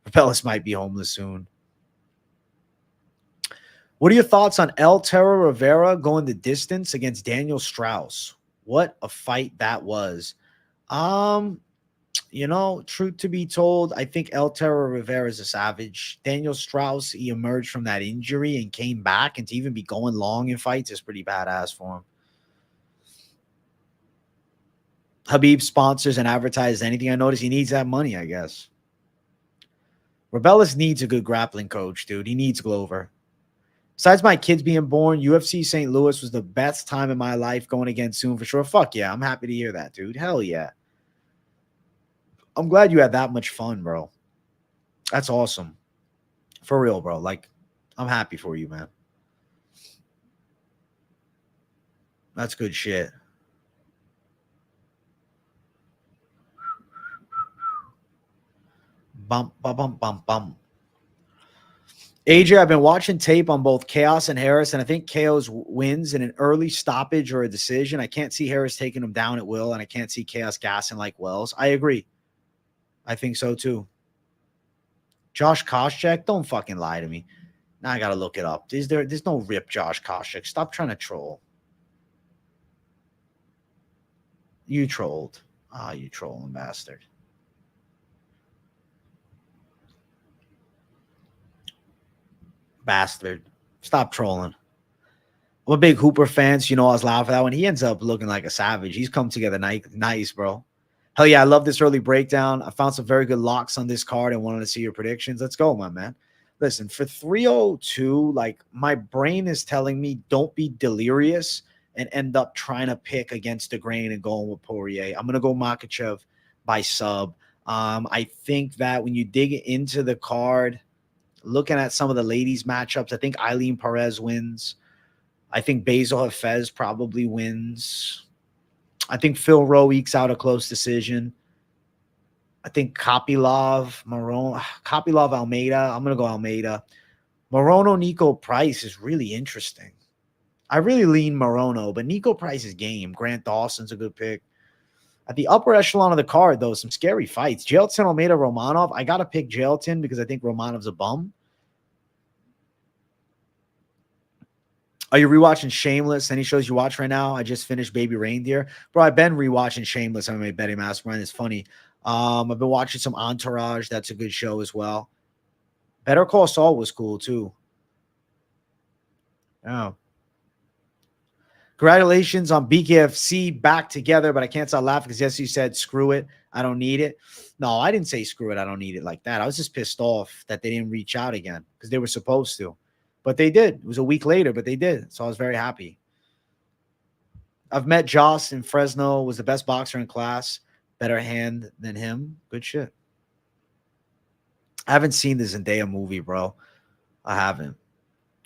Rebellis might be homeless soon. What are your thoughts on El Terra Rivera going the distance against Daniel Strauss? What a fight that was. You know, truth to be told, I think El Terra Rivera is a savage. Daniel Strauss, he emerged from that injury and came back, and to even be going long in fights is pretty badass for him. Habib sponsors and advertises anything. I notice he needs that money, I guess. Rebellis needs a good grappling coach, dude. He needs Glover. Besides my kids being born, UFC St. Louis was the best time in my life. Going again soon for sure. Fuck yeah. I'm happy to hear that, dude. Hell yeah. I'm glad you had that much fun, bro. That's awesome. For real, bro. Like, I'm happy for you, man. That's good shit. Bump, bump, bump, bump, bump. AJ, I've been watching tape on both Chaos and Harris, and I think Chaos wins in an early stoppage or a decision. I can't see Harris taking him down at will, and I can't see Chaos gassing like Wells. I agree. I think so, too. Josh Koscheck, don't fucking lie to me. Now I got to look it up. There's no rip Josh Koscheck. Stop trying to troll. You trolled. Ah, you trolling bastard. Bastard. Stop trolling. I'm a big Hooper fan, so you know I was laughing at that one. He ends up looking like a savage. He's come together nice, bro. Hell yeah, I love this early breakdown. I found some very good locks on this card and wanted to see your predictions. Let's go, my man. Listen, for 302, like my brain is telling me don't be delirious and end up trying to pick against the grain and going with Poirier. I'm going to go Makachev by sub. I think that when you dig into the card, looking at some of the ladies matchups, I think Eileen Perez wins. I think Basil Hafez probably wins. I think Phil Rowe ekes out a close decision. I think Kopylov Almeida. I'm going to go Almeida. Morono Nico Price is really interesting. I really lean Morono, but Nico Price is game. Grant Dawson's a good pick. At the upper echelon of the card, though, some scary fights. Jailton Almeida Romanov. I got to pick Jailton because I think Romanov's a bum. Are you rewatching Shameless? Any shows you watch right now? I just finished Baby Reindeer. Bro, I've been rewatching Shameless. I made Betty Mastermind. It's funny. I've been watching some Entourage. That's a good show as well. Better Call Saul was cool too. Oh. Congratulations on BKFC back together, but I can't stop laughing because yes, you said screw it. I don't need it. No, I didn't say screw it. I don't need it like that. I was just pissed off that they didn't reach out again because they were supposed to. But they did. It was a week later, but they did. So I was very happy. I've met Joss in Fresno, was the best boxer in class. Better hand than him. Good shit. I haven't seen the Zendaya movie, bro. I haven't.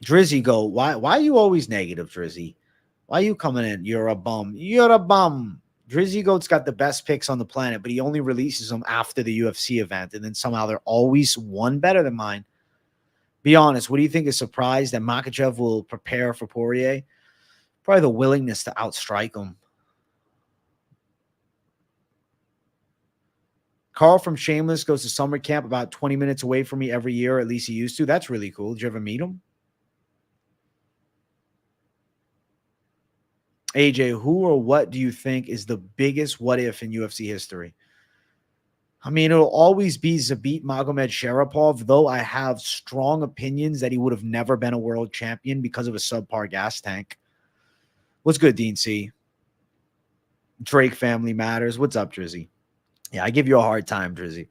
Drizzy go, why are you always negative, Drizzy? Why are you coming in? You're a bum. You're a bum. Drizzy Goat's got the best picks on the planet, but he only releases them after the UFC event. And then somehow they're always one better than mine. Be honest, what do you think is surprised that Makachev will prepare for Poirier? Probably the willingness to outstrike him. Carl from Shameless goes to summer camp about 20 minutes away from me every year. At least he used to. That's really cool. Did you ever meet him? AJ, who or what do you think is the biggest what if in UFC history? I mean, it'll always be Zabit Magomed Sharapov, though I have strong opinions that he would have never been a world champion because of a subpar gas tank. What's good, Dean C? Drake family matters. What's up, Drizzy? Yeah, I give you a hard time, Drizzy.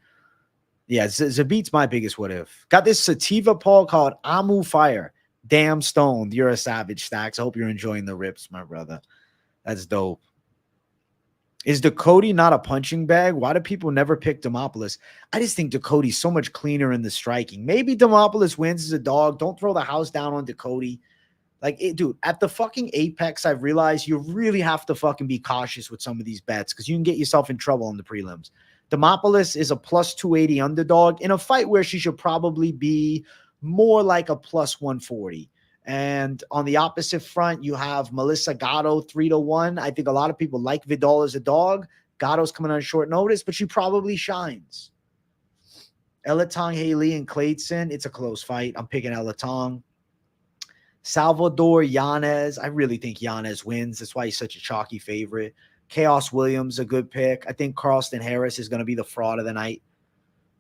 Yeah, Zabit's my biggest what if. Got this sativa Paul called Amu Fire. Damn stoned. You're a savage, Stacks. I hope you're enjoying the rips, my brother. That's dope. Is Ducote not a punching bag? Why do people never pick Demopoulos? I just think Ducote's so much cleaner in the striking. Maybe Demopoulos wins as a dog. Don't throw the house down on Ducote. Like, dude, at the fucking apex, I've realized you really have to fucking be cautious with some of these bets because you can get yourself in trouble in the prelims. Demopoulos is a plus 280 underdog in a fight where she should probably be more like a plus 140. And on the opposite front, you have Melissa Gatto 3-1. I think a lot of people like Vidal as a dog. Gatto's coming on short notice, but she probably shines. Elatong, Haley, and Clayton. It's a close fight. I'm picking Elatong. Salvador Yanez. I really think Yanez wins. That's why he's such a chalky favorite. Chaos Williams, a good pick. I think Carlston Harris is going to be the fraud of the night.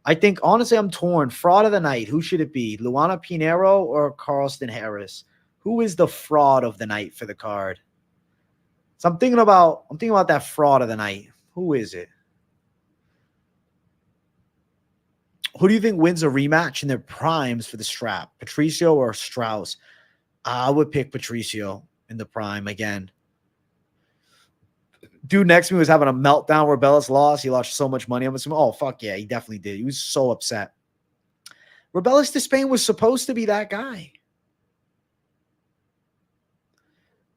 I think, honestly, I'm torn. Fraud of the night. Who should it be? Luana Pinheiro or Carlston Harris? Who is the fraud of the night for the card? So I'm thinking about that fraud of the night. Who is it? Who do you think wins a rematch in their primes for the strap? Patricio or Strauss? I would pick Patricio in the prime again. Dude next to me was having a meltdown where Bellis lost. He lost so much money. I'm assuming, oh, fuck yeah, he definitely did. He was so upset. Rebellis Despain was supposed to be that guy.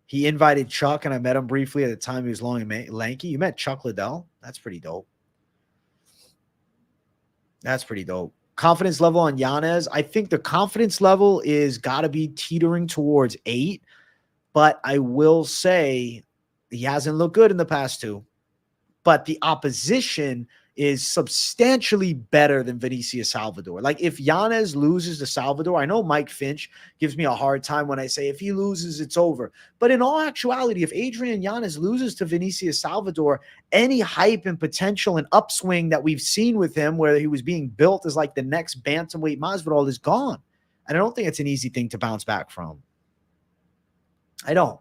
He invited Chuck, and I met him briefly at the time he was long and lanky. You met Chuck Liddell? That's pretty dope. That's pretty dope. Confidence level on Yanez. I think the confidence level is got to be teetering towards 8, but I will say he hasn't looked good in the past 2. But the opposition is substantially better than Vinicius Salvador. Like if Yanez loses to Salvador, I know Mike Finch gives me a hard time when I say if he loses, it's over. But in all actuality, if Adrian Yanez loses to Vinicius Salvador, any hype and potential and upswing that we've seen with him where he was being built as like the next bantamweight Masvidal is gone. And I don't think it's an easy thing to bounce back from. I don't.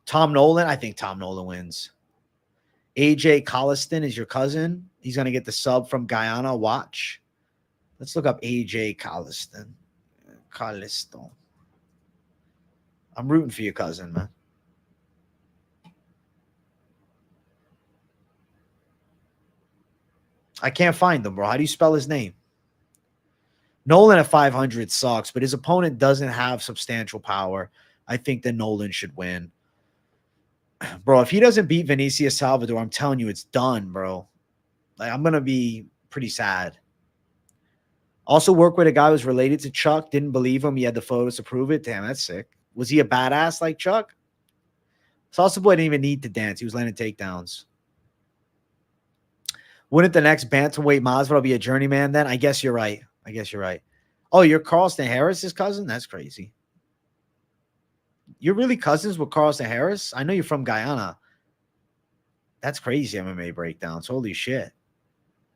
Tom Nolan, I think Tom Nolan wins. AJ Colliston is your cousin. He's going to get the sub from Guyana. Watch. Let's look up AJ Colliston. I'm rooting for your cousin, man. I can't find him, bro. How do you spell his name? Nolan at 500 sucks, but his opponent doesn't have substantial power. I think that Nolan should win. Bro, if he doesn't beat Vinicius Salvador, I'm telling you, it's done, bro. Like, I'm going to be pretty sad. Also work with a guy who was related to Chuck. Didn't believe him. He had the photos to prove it. Damn, that's sick. Was he a badass like Chuck? Salsa Boy didn't even need to dance. He was landing takedowns. Wouldn't the next bantamweight Masvidal be a journeyman then? I guess you're right. I guess you're right. Oh, you're Carlston Harris's cousin? That's crazy. You're really cousins with Carlston Harris? I know you're from Guyana. That's crazy MMA breakdowns. Holy shit.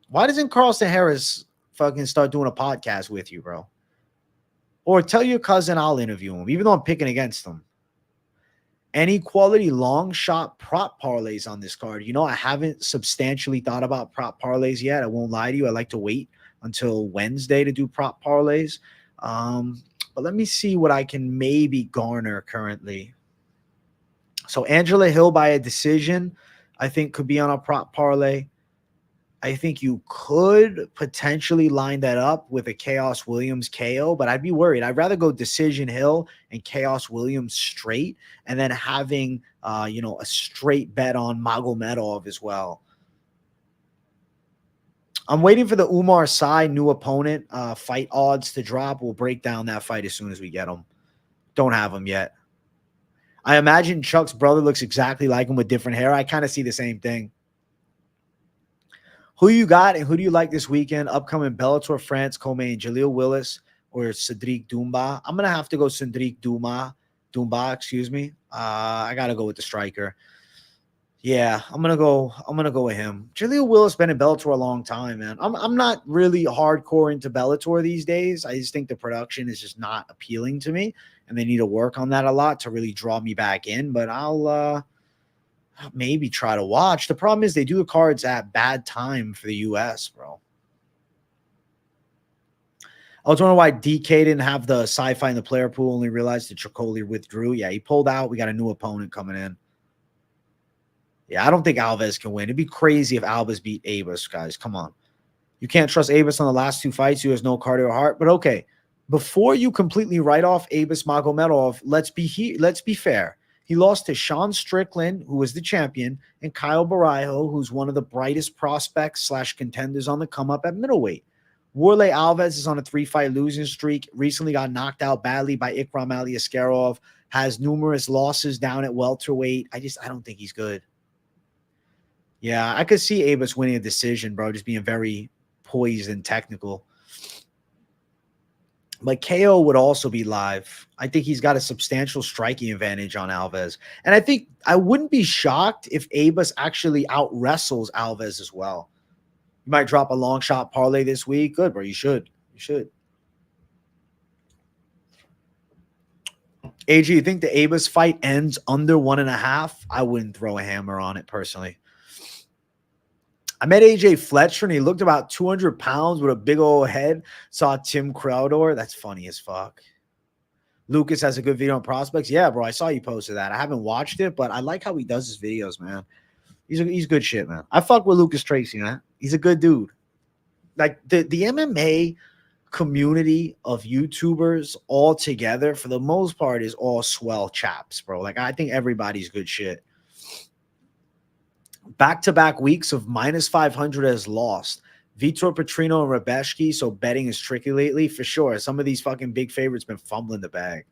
Why doesn't Carlston Harris fucking start doing a podcast with you, bro? Or tell your cousin I'll interview him, even though I'm picking against him. Any quality long shot prop parlays on this card? You know, I haven't substantially thought about prop parlays yet. I won't lie to you. I like to wait until Wednesday to do prop parlays. But let me see what I can maybe garner currently. So Angela Hill by a decision, I think could be on a prop parlay. I think you could potentially line that up with a Chaos Williams KO, but I'd be worried. I'd rather go decision Hill and Chaos Williams straight, and then having a straight bet on Magomedov as well. I'm waiting for the Umar Sy new opponent fight odds to drop. We'll break down that fight as soon as we get them. Don't have them yet. I imagine Chuck's brother looks exactly like him with different hair. I kind of see the same thing. Who you got and who do you like this weekend? Upcoming Bellator France, co-main Jaleel Willis or Cedric Dumba? I'm going to have to go Cedric Dumba, excuse me. I got to go with the striker. Yeah, I'm gonna go with him. Jaleel Willis been in Bellator a long time, man. I'm not really hardcore into Bellator these days. I just think the production is just not appealing to me, and they need to work on that a lot to really draw me back in. But I'll maybe try to watch. The problem is they do the cards at bad time for the US, bro. I was wondering why DK didn't have the sci-fi in the player pool, only realized that Tricoli withdrew. Yeah, he pulled out. We got a new opponent coming in. Yeah, I don't think Alves can win. It'd be crazy if Alves beat Abus, guys. Come on. You can't trust Abus on the last two fights. He has no cardio or heart. But okay, before you completely write off Abus Magomedov, let's be fair. He lost to Sean Strickland, who was the champion, and Kyle Barajo, who's one of the brightest prospects / contenders on the come up at middleweight. Warley Alves is on a 3-fight losing streak. Recently got knocked out badly by Ikram Aliaskarov. Has numerous losses down at welterweight. I don't think he's good. Yeah, I could see Abus winning a decision, bro, just being very poised and technical. But KO would also be live. I think he's got a substantial striking advantage on Alves. And I think I wouldn't be shocked if Abus actually out-wrestles Alves as well. You might drop a long shot parlay this week. Good, bro. You should. You should. AG, you think the Abus fight ends under 1.5? I wouldn't throw a hammer on it personally. I met AJ Fletcher, and he looked about 200 pounds with a big old head. Saw Tim Crowder. That's funny as fuck. Lucas has a good video on prospects. Yeah, bro, I saw you posted that. I haven't watched it, but I like how he does his videos, man. He's good shit, man. I fuck with Lucas Tracy, man. He's a good dude. Like, the MMA community of YouTubers all together, for the most part, is all swell chaps, bro. Like, I think everybody's good shit. Back-to-back weeks of -500 has lost. Vitor Petrino and Rebeshki, so betting is tricky lately for sure. Some of these fucking big favorites been fumbling the bag.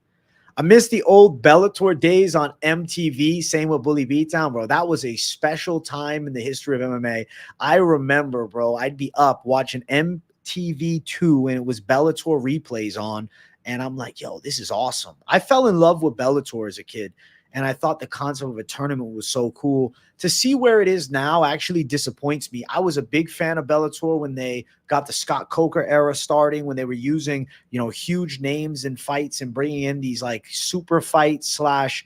I miss the old Bellator days on MTV. Same with Bully Beatdown, bro. That was a special time in the history of MMA. I remember, bro, I'd be up watching MTV2 and it was Bellator replays on. And I'm like, yo, this is awesome. I fell in love with Bellator as a kid. And I thought the concept of a tournament was so cool. To see where it is now actually disappoints me. I was a big fan of Bellator when they got the Scott Coker era starting, when they were using, huge names in fights and bringing in these like super fight slash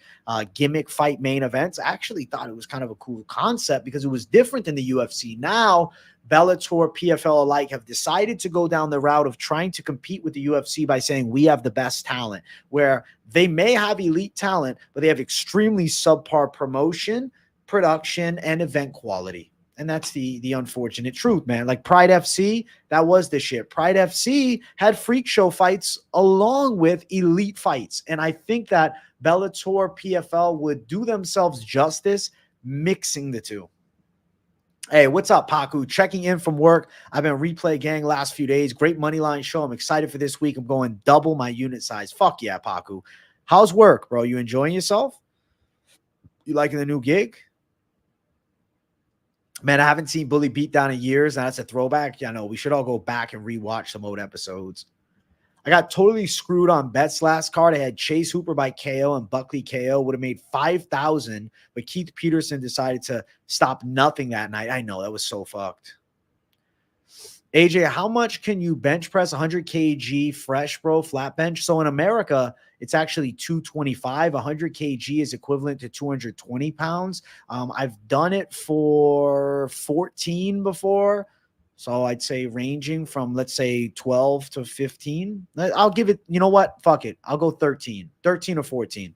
gimmick fight main events. I actually thought it was kind of a cool concept because it was different than the UFC. Now, Bellator, PFL alike have decided to go down the route of trying to compete with the UFC by saying we have the best talent, where they may have elite talent, but they have extremely subpar promotion, production, and event quality. And that's the unfortunate truth, man. Like Pride FC, that was the shit. Pride FC had freak show fights along with elite fights. And I think that Bellator, PFL would do themselves justice mixing the two. Hey, what's up, Paku? Checking in from work. I've been replay gang last few days. Great Moneyline show. I'm excited for this week. I'm going double my unit size. Fuck yeah, Paku. How's work, bro? You enjoying yourself? You liking the new gig? Man, I haven't seen Bully Beatdown in years, and that's a throwback. Yeah, I know. We should all go back and rewatch some old episodes. I got totally screwed on bets last card. I had Chase Hooper by KO and Buckley KO. Would have made 5,000, but Keith Peterson decided to stop nothing that night. I know, that was so fucked. AJ, how much can you bench press 100 kg fresh, bro, flat bench? So in America, it's actually 225. 100 kg is equivalent to 220 pounds. I've done it for 14 before. So I'd say ranging from, let's say, 12 to 15. I'll give it, you know what? Fuck it. I'll go 13 or 14.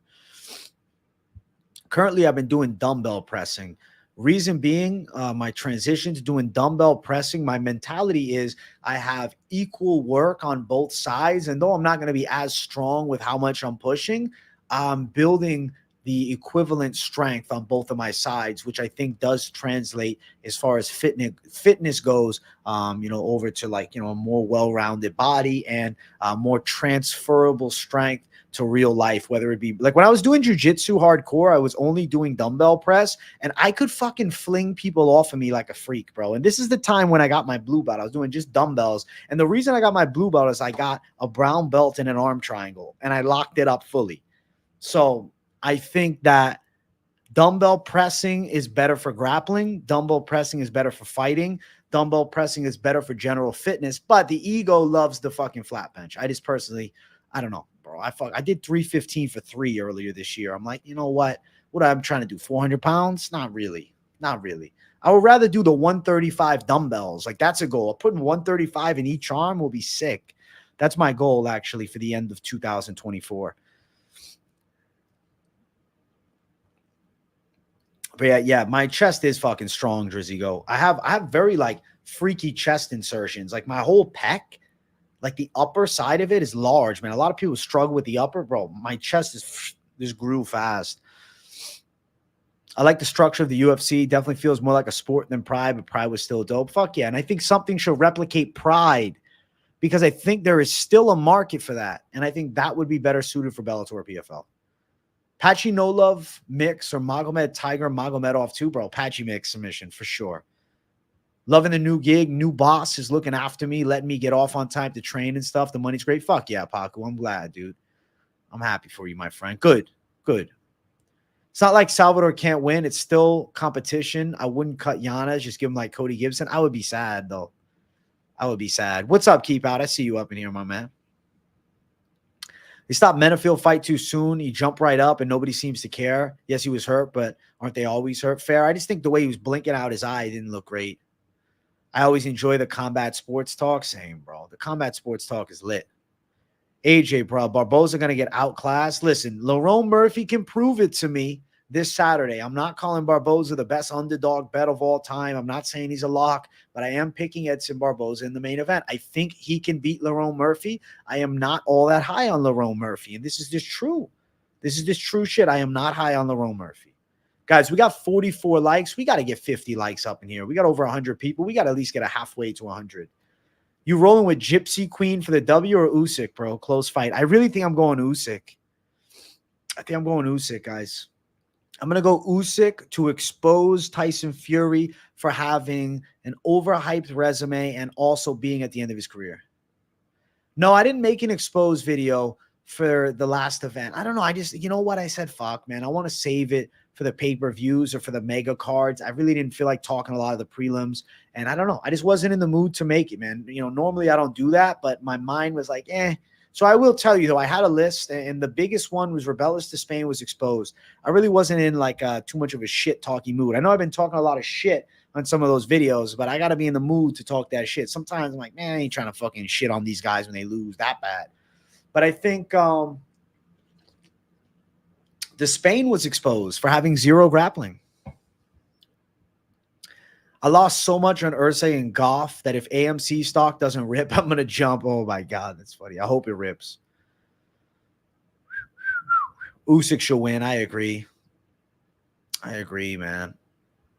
Currently, I've been doing dumbbell pressing. Reason being, my transition to doing dumbbell pressing, my mentality is I have equal work on both sides. And though I'm not going to be as strong with how much I'm pushing, I'm building the equivalent strength on both of my sides, which I think does translate as far as fitness goes, over to like, a more well-rounded body and more transferable strength to real life, whether it be like when I was doing jujitsu hardcore, I was only doing dumbbell press and I could fucking fling people off of me like a freak, bro. And this is the time when I got my blue belt. I was doing just dumbbells. And the reason I got my blue belt is I got a brown belt in an arm triangle and I locked it up fully. So I think that dumbbell pressing is better for grappling. Dumbbell pressing is better for fighting. Dumbbell pressing is better for general fitness, but the ego loves the fucking flat bench. I just personally, I don't know, bro. I did 315 for 3 earlier this year. I'm like, you know what? What I'm trying to do, 400 pounds? Not really. Not really. I would rather do the 135 dumbbells. Like that's a goal. Putting 135 in each arm will be sick. That's my goal actually for the end of 2024. But yeah, my chest is fucking strong, Drizzy. I have very like freaky chest insertions. Like my whole pec, like the upper side of it is large, man. A lot of people struggle with the upper, bro. My chest is just grew fast. I like the structure of the UFC. Definitely feels more like a sport than Pride, but Pride was still dope. Fuck yeah. And I think something should replicate Pride because I think there is still a market for that. And I think that would be better suited for Bellator PFL. Patchy No Love mix or Magomed Tiger Magomedov too, bro. Patchy mix submission for sure. Loving the new gig. New boss is looking after me, letting me get off on time to train and stuff. The money's great. Fuck yeah, Paco. I'm glad, dude. I'm happy for you, my friend. Good. Good. It's not like Salvador can't win. It's still competition. I wouldn't cut Yana. Just give him like Cody Gibson. I would be sad, though. I would be sad. What's up, Keep Out? I see you up in here, my man. They stopped Menafield fight too soon. He jumped right up and nobody seems to care. Yes, he was hurt, but aren't they always hurt? Fair. I just think the way he was blinking out his eye didn't look great. I always enjoy the combat sports talk. Same, bro. The combat sports talk is lit. AJ, bro, Barboza going to get outclassed. Listen, Lerone Murphy can prove it to me this Saturday. I'm not calling Barboza the best underdog bet of all time. I'm not saying he's a lock, but I am picking Edson Barboza in the main event. I think he can beat Lerone Murphy. I am not all that high on Lerone Murphy, and this is just true. This is just true shit. I am not high on Lerone Murphy. Guys, we got 44 likes. We got to get 50 likes up in here. We got over 100 people. We got to at least get a halfway to 100. You rolling with Gypsy Queen for the W or Usyk, bro? Close fight. I really think I'm going Usyk. I think I'm going Usyk, guys. I'm going to go Usyk to expose Tyson Fury for having an overhyped resume and also being at the end of his career. No, I didn't make an exposed video for the last event. I don't know. I just, you know what? I said, fuck, man. I want to save it for the pay-per-views or for the mega cards. I really didn't feel like talking a lot of the prelims. And I don't know. I just wasn't in the mood to make it, man. You know, normally I don't do that, but my mind was like, eh. So I will tell you, though, I had a list, and the biggest one was Rebellious to Spain was exposed. I really wasn't in like too much of a shit-talking mood. I know I've been talking a lot of shit on some of those videos, but I got to be in the mood to talk that shit. Sometimes I'm like, man, I ain't trying to fucking shit on these guys when they lose that bad. But I think the Spain was exposed for having zero grappling. I lost so much on Ursay and Goff that if AMC stock doesn't rip, I'm going to jump. Oh, my God. That's funny. I hope it rips. Usyk should win. I agree. I agree, man.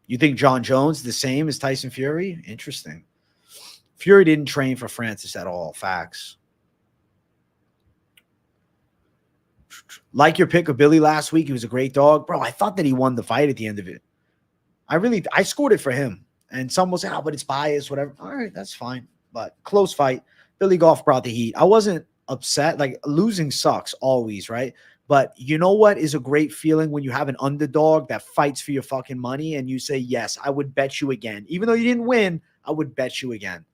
You think John Jones the same as Tyson Fury? Interesting. Fury didn't train for Francis at all. Facts. Like your pick of Billy last week. He was a great dog. Bro, I thought that he won the fight at the end of it. I scored it for him. And some will say, oh, but it's biased, whatever. All right, that's fine. But close fight. Billy Goff brought the heat. I wasn't upset. Like, losing sucks always, right? But you know what is a great feeling when you have an underdog that fights for your fucking money and you say, yes, I would bet you again. Even though you didn't win, I would bet you again.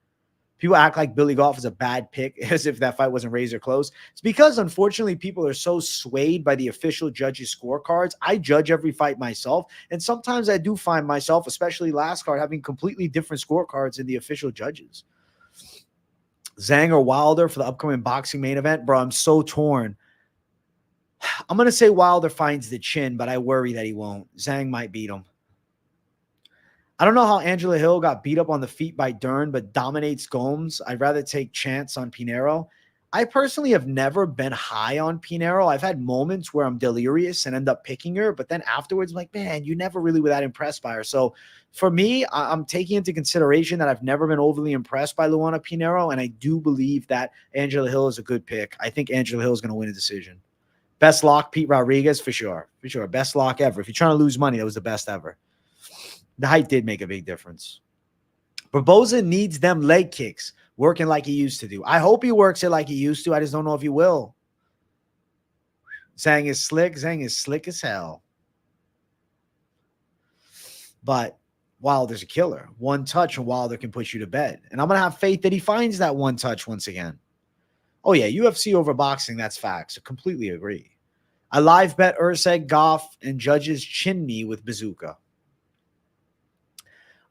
People act like Billy Goff is a bad pick as if that fight wasn't razor close. It's because, unfortunately, people are so swayed by the official judges' scorecards. I judge every fight myself, and sometimes I do find myself, especially last card, having completely different scorecards than the official judges. Zhang or Wilder for the upcoming boxing main event? Bro, I'm so torn. I'm going to say Wilder finds the chin, but I worry that he won't. Zhang might beat him. I don't know how Angela Hill got beat up on the feet by Dern, but dominates Gomes. I'd rather take chance on Pinheiro. I personally have never been high on Pinheiro. I've had moments where I'm delirious and end up picking her, but then afterwards, I'm like, man, you never really were that impressed by her. So for me, I'm taking into consideration that I've never been overly impressed by Luana Pinheiro, and I do believe that Angela Hill is a good pick. I think Angela Hill is going to win a decision. Best lock, Pete Rodriguez, for sure. For sure. Best lock ever. If you're trying to lose money, that was the best ever. The height did make a big difference. Barboza needs them leg kicks working like he used to do. I hope he works it like he used to. I just don't know if he will. Zhang is slick. Zhang is slick as hell. But Wilder's a killer. One touch and Wilder can put you to bed. And I'm going to have faith that he finds that one touch once again. Oh, yeah, UFC over boxing, that's facts. I completely agree. I live bet Usyk, Goff, and judges chin me with bazooka.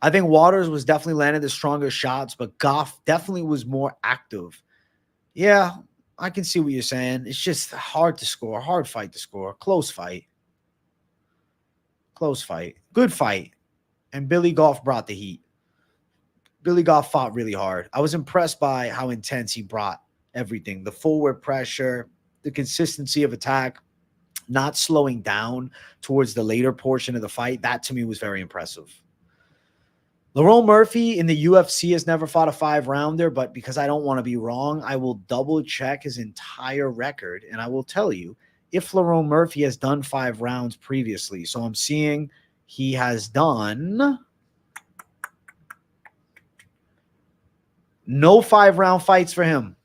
I think Waters was definitely landing the stronger shots, but Goff definitely was more active. Yeah, I can see what you're saying. It's just hard to score, hard fight to score, close fight. Close fight. Good fight. And Billy Goff brought the heat. Billy Goff fought really hard. I was impressed by how intense he brought everything. The forward pressure, the consistency of attack, not slowing down towards the later portion of the fight. That to me was very impressive. Lerone Murphy in the UFC has never fought a 5-rounder, but because I don't want to be wrong, I will double check his entire record, and I will tell you if Lerone Murphy has done 5 rounds previously. So I'm seeing he has done no 5-round fights for him.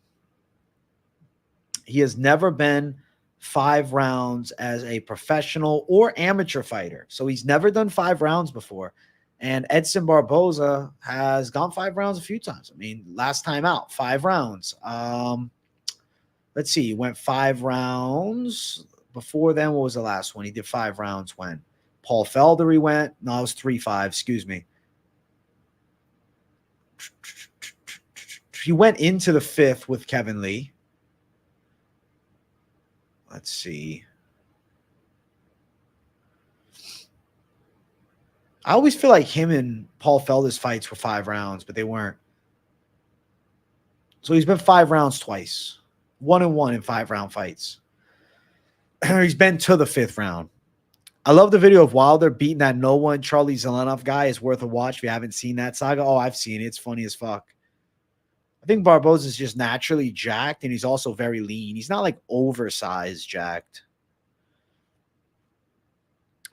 He has never been 5 rounds as a professional or amateur fighter. So he's never done 5 rounds before. And Edson Barboza has gone 5 rounds a few times. I mean, last time out, 5 rounds. Let's see. He went 5 rounds. Before then, what was the last one? He did 5 rounds when? Paul Felder, he went. No, it was 3-5. Excuse me. He went into the 5th with Kevin Lee. Let's see. I always feel like him and Paul Felder's fights were 5 rounds, but they weren't. So he's been 5 rounds twice. 1-1 in 5-round fights. He's been to the 5th round. I love the video of Wilder beating that no one Charlie Zelenov guy. Is worth a watch if you haven't seen that saga. Oh, I've seen it. It's funny as fuck. I think Barboza is just naturally jacked, and he's also very lean. He's not like oversized jacked.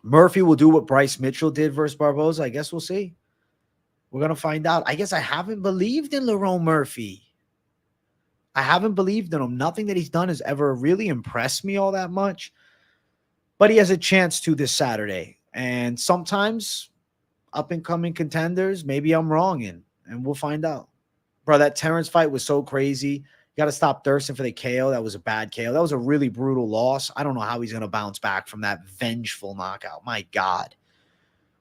Murphy will do what Bryce Mitchell did versus Barboza. I guess we'll see. We're going to find out. I guess I haven't believed in Lerone Murphy. I haven't believed in him. Nothing that he's done has ever really impressed me all that much. But he has a chance to this Saturday. And sometimes up-and-coming contenders, maybe I'm wrong in, and we'll find out. Bro, that Terrence fight was so crazy. You got to stop thirsting for the KO. That was a bad KO. That was a really brutal loss. I don't know how he's going to bounce back from that vengeful knockout. My God.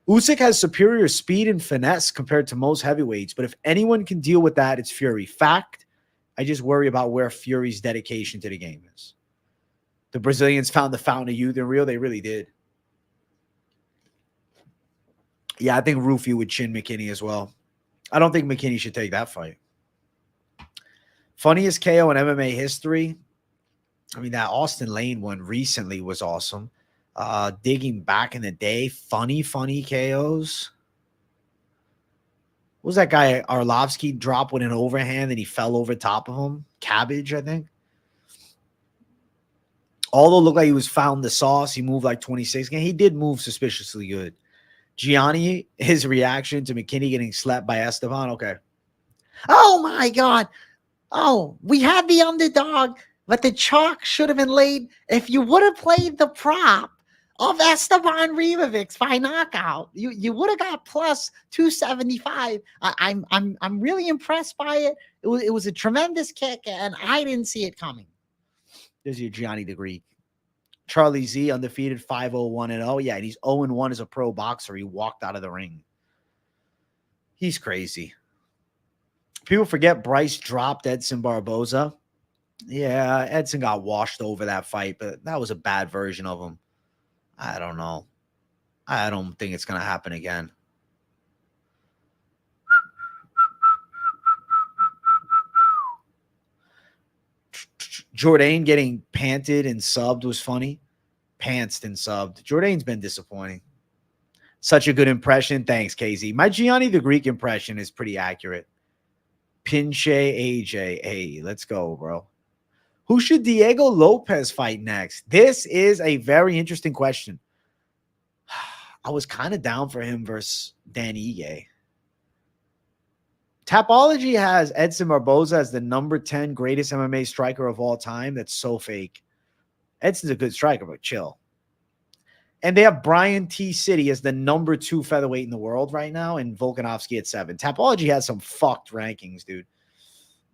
Usyk has superior speed and finesse compared to most heavyweights, but if anyone can deal with that, it's Fury. Fact, I just worry about where Fury's dedication to the game is. The Brazilians found the fountain of youth in Rio. They really did. Yeah, I think Rufy would chin McKinney as well. I don't think McKinney should take that fight. Funniest KO in MMA history. I mean, that Austin Lane one recently was awesome. Digging back in the day, funny KOs. What was that guy Arlovsky dropped with an overhand and he fell over top of him? Cabbage, I think. Although it looked like he was found the sauce, he moved like 26. He did move suspiciously good. Gianni, his reaction to McKinney getting slapped by Esteban. Okay. Oh, my God. Oh, we had the underdog, but the chalk should have been laid. If you would have played the prop of Esteban Ribovics by knockout, you would have got plus 275. I'm really impressed by it. It was a tremendous kick, and I didn't see it coming. There's your Gianni the Greek. Charlie Z, undefeated 5-0-1-0. Yeah, and he's 0-1 as a pro boxer. He walked out of the ring. He's crazy. People forget Bryce dropped Edson Barboza. Yeah, Edson got washed over that fight, but that was a bad version of him. I don't know. I don't think it's going to happen again. Jourdain getting panted and subbed was funny. Pantsed and subbed. Jourdain's been disappointing. Such a good impression. Thanks, KZ. My Gianni the Greek impression is pretty accurate. Pinche AJ. Hey, let's go, bro. Who should Diego Lopez fight next? This is a very interesting question. I was kind of down for him versus Dan Ige. Tapology has Edson Barboza as the number 10 greatest MMA striker of all time. That's so fake. Edson's a good striker, but chill. And they have Brian T. City as the number 2 featherweight in the world right now, and Volkanovski at 7. Tapology has some fucked rankings, dude.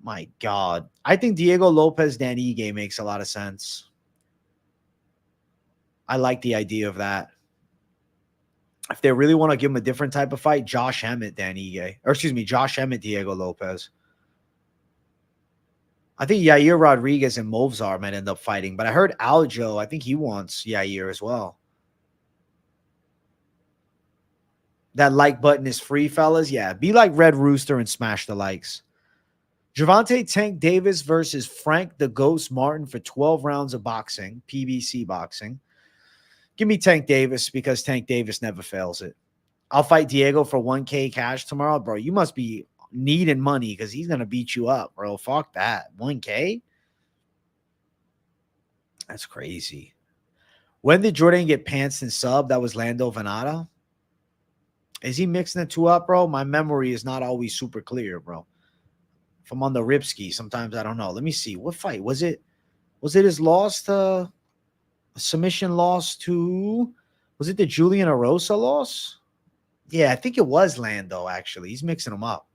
My God. I think Diego Lopez Dan Ige makes a lot of sense. I like the idea of that. If they really want to give him a different type of fight, Josh Emmett, Dan Ige. Or excuse me, Josh Emmett, Diego Lopez. I think Yair Rodriguez and Movzar might end up fighting. But I heard Aljo, I think he wants Yair as well. That like button is free, fellas. Yeah, be like Red Rooster and smash the likes. Gervonta Tank Davis versus Frank the Ghost Martin for 12 rounds of boxing, PBC boxing. Give me Tank Davis because Tank Davis never fails it. I'll fight Diego for 1K cash tomorrow. Bro, you must be needing money because he's going to beat you up, bro. Fuck that. 1K? That's crazy. When did Jourdain get pants and sub? That was Lando Venata. Is he mixing the two up, bro? My memory is not always super clear, bro. If I'm on the Ripski, sometimes I don't know. Let me see. What fight? Was it his loss to submission loss to, was it the Julian Erosa loss? Yeah, I think it was Lando, actually. He's mixing them up.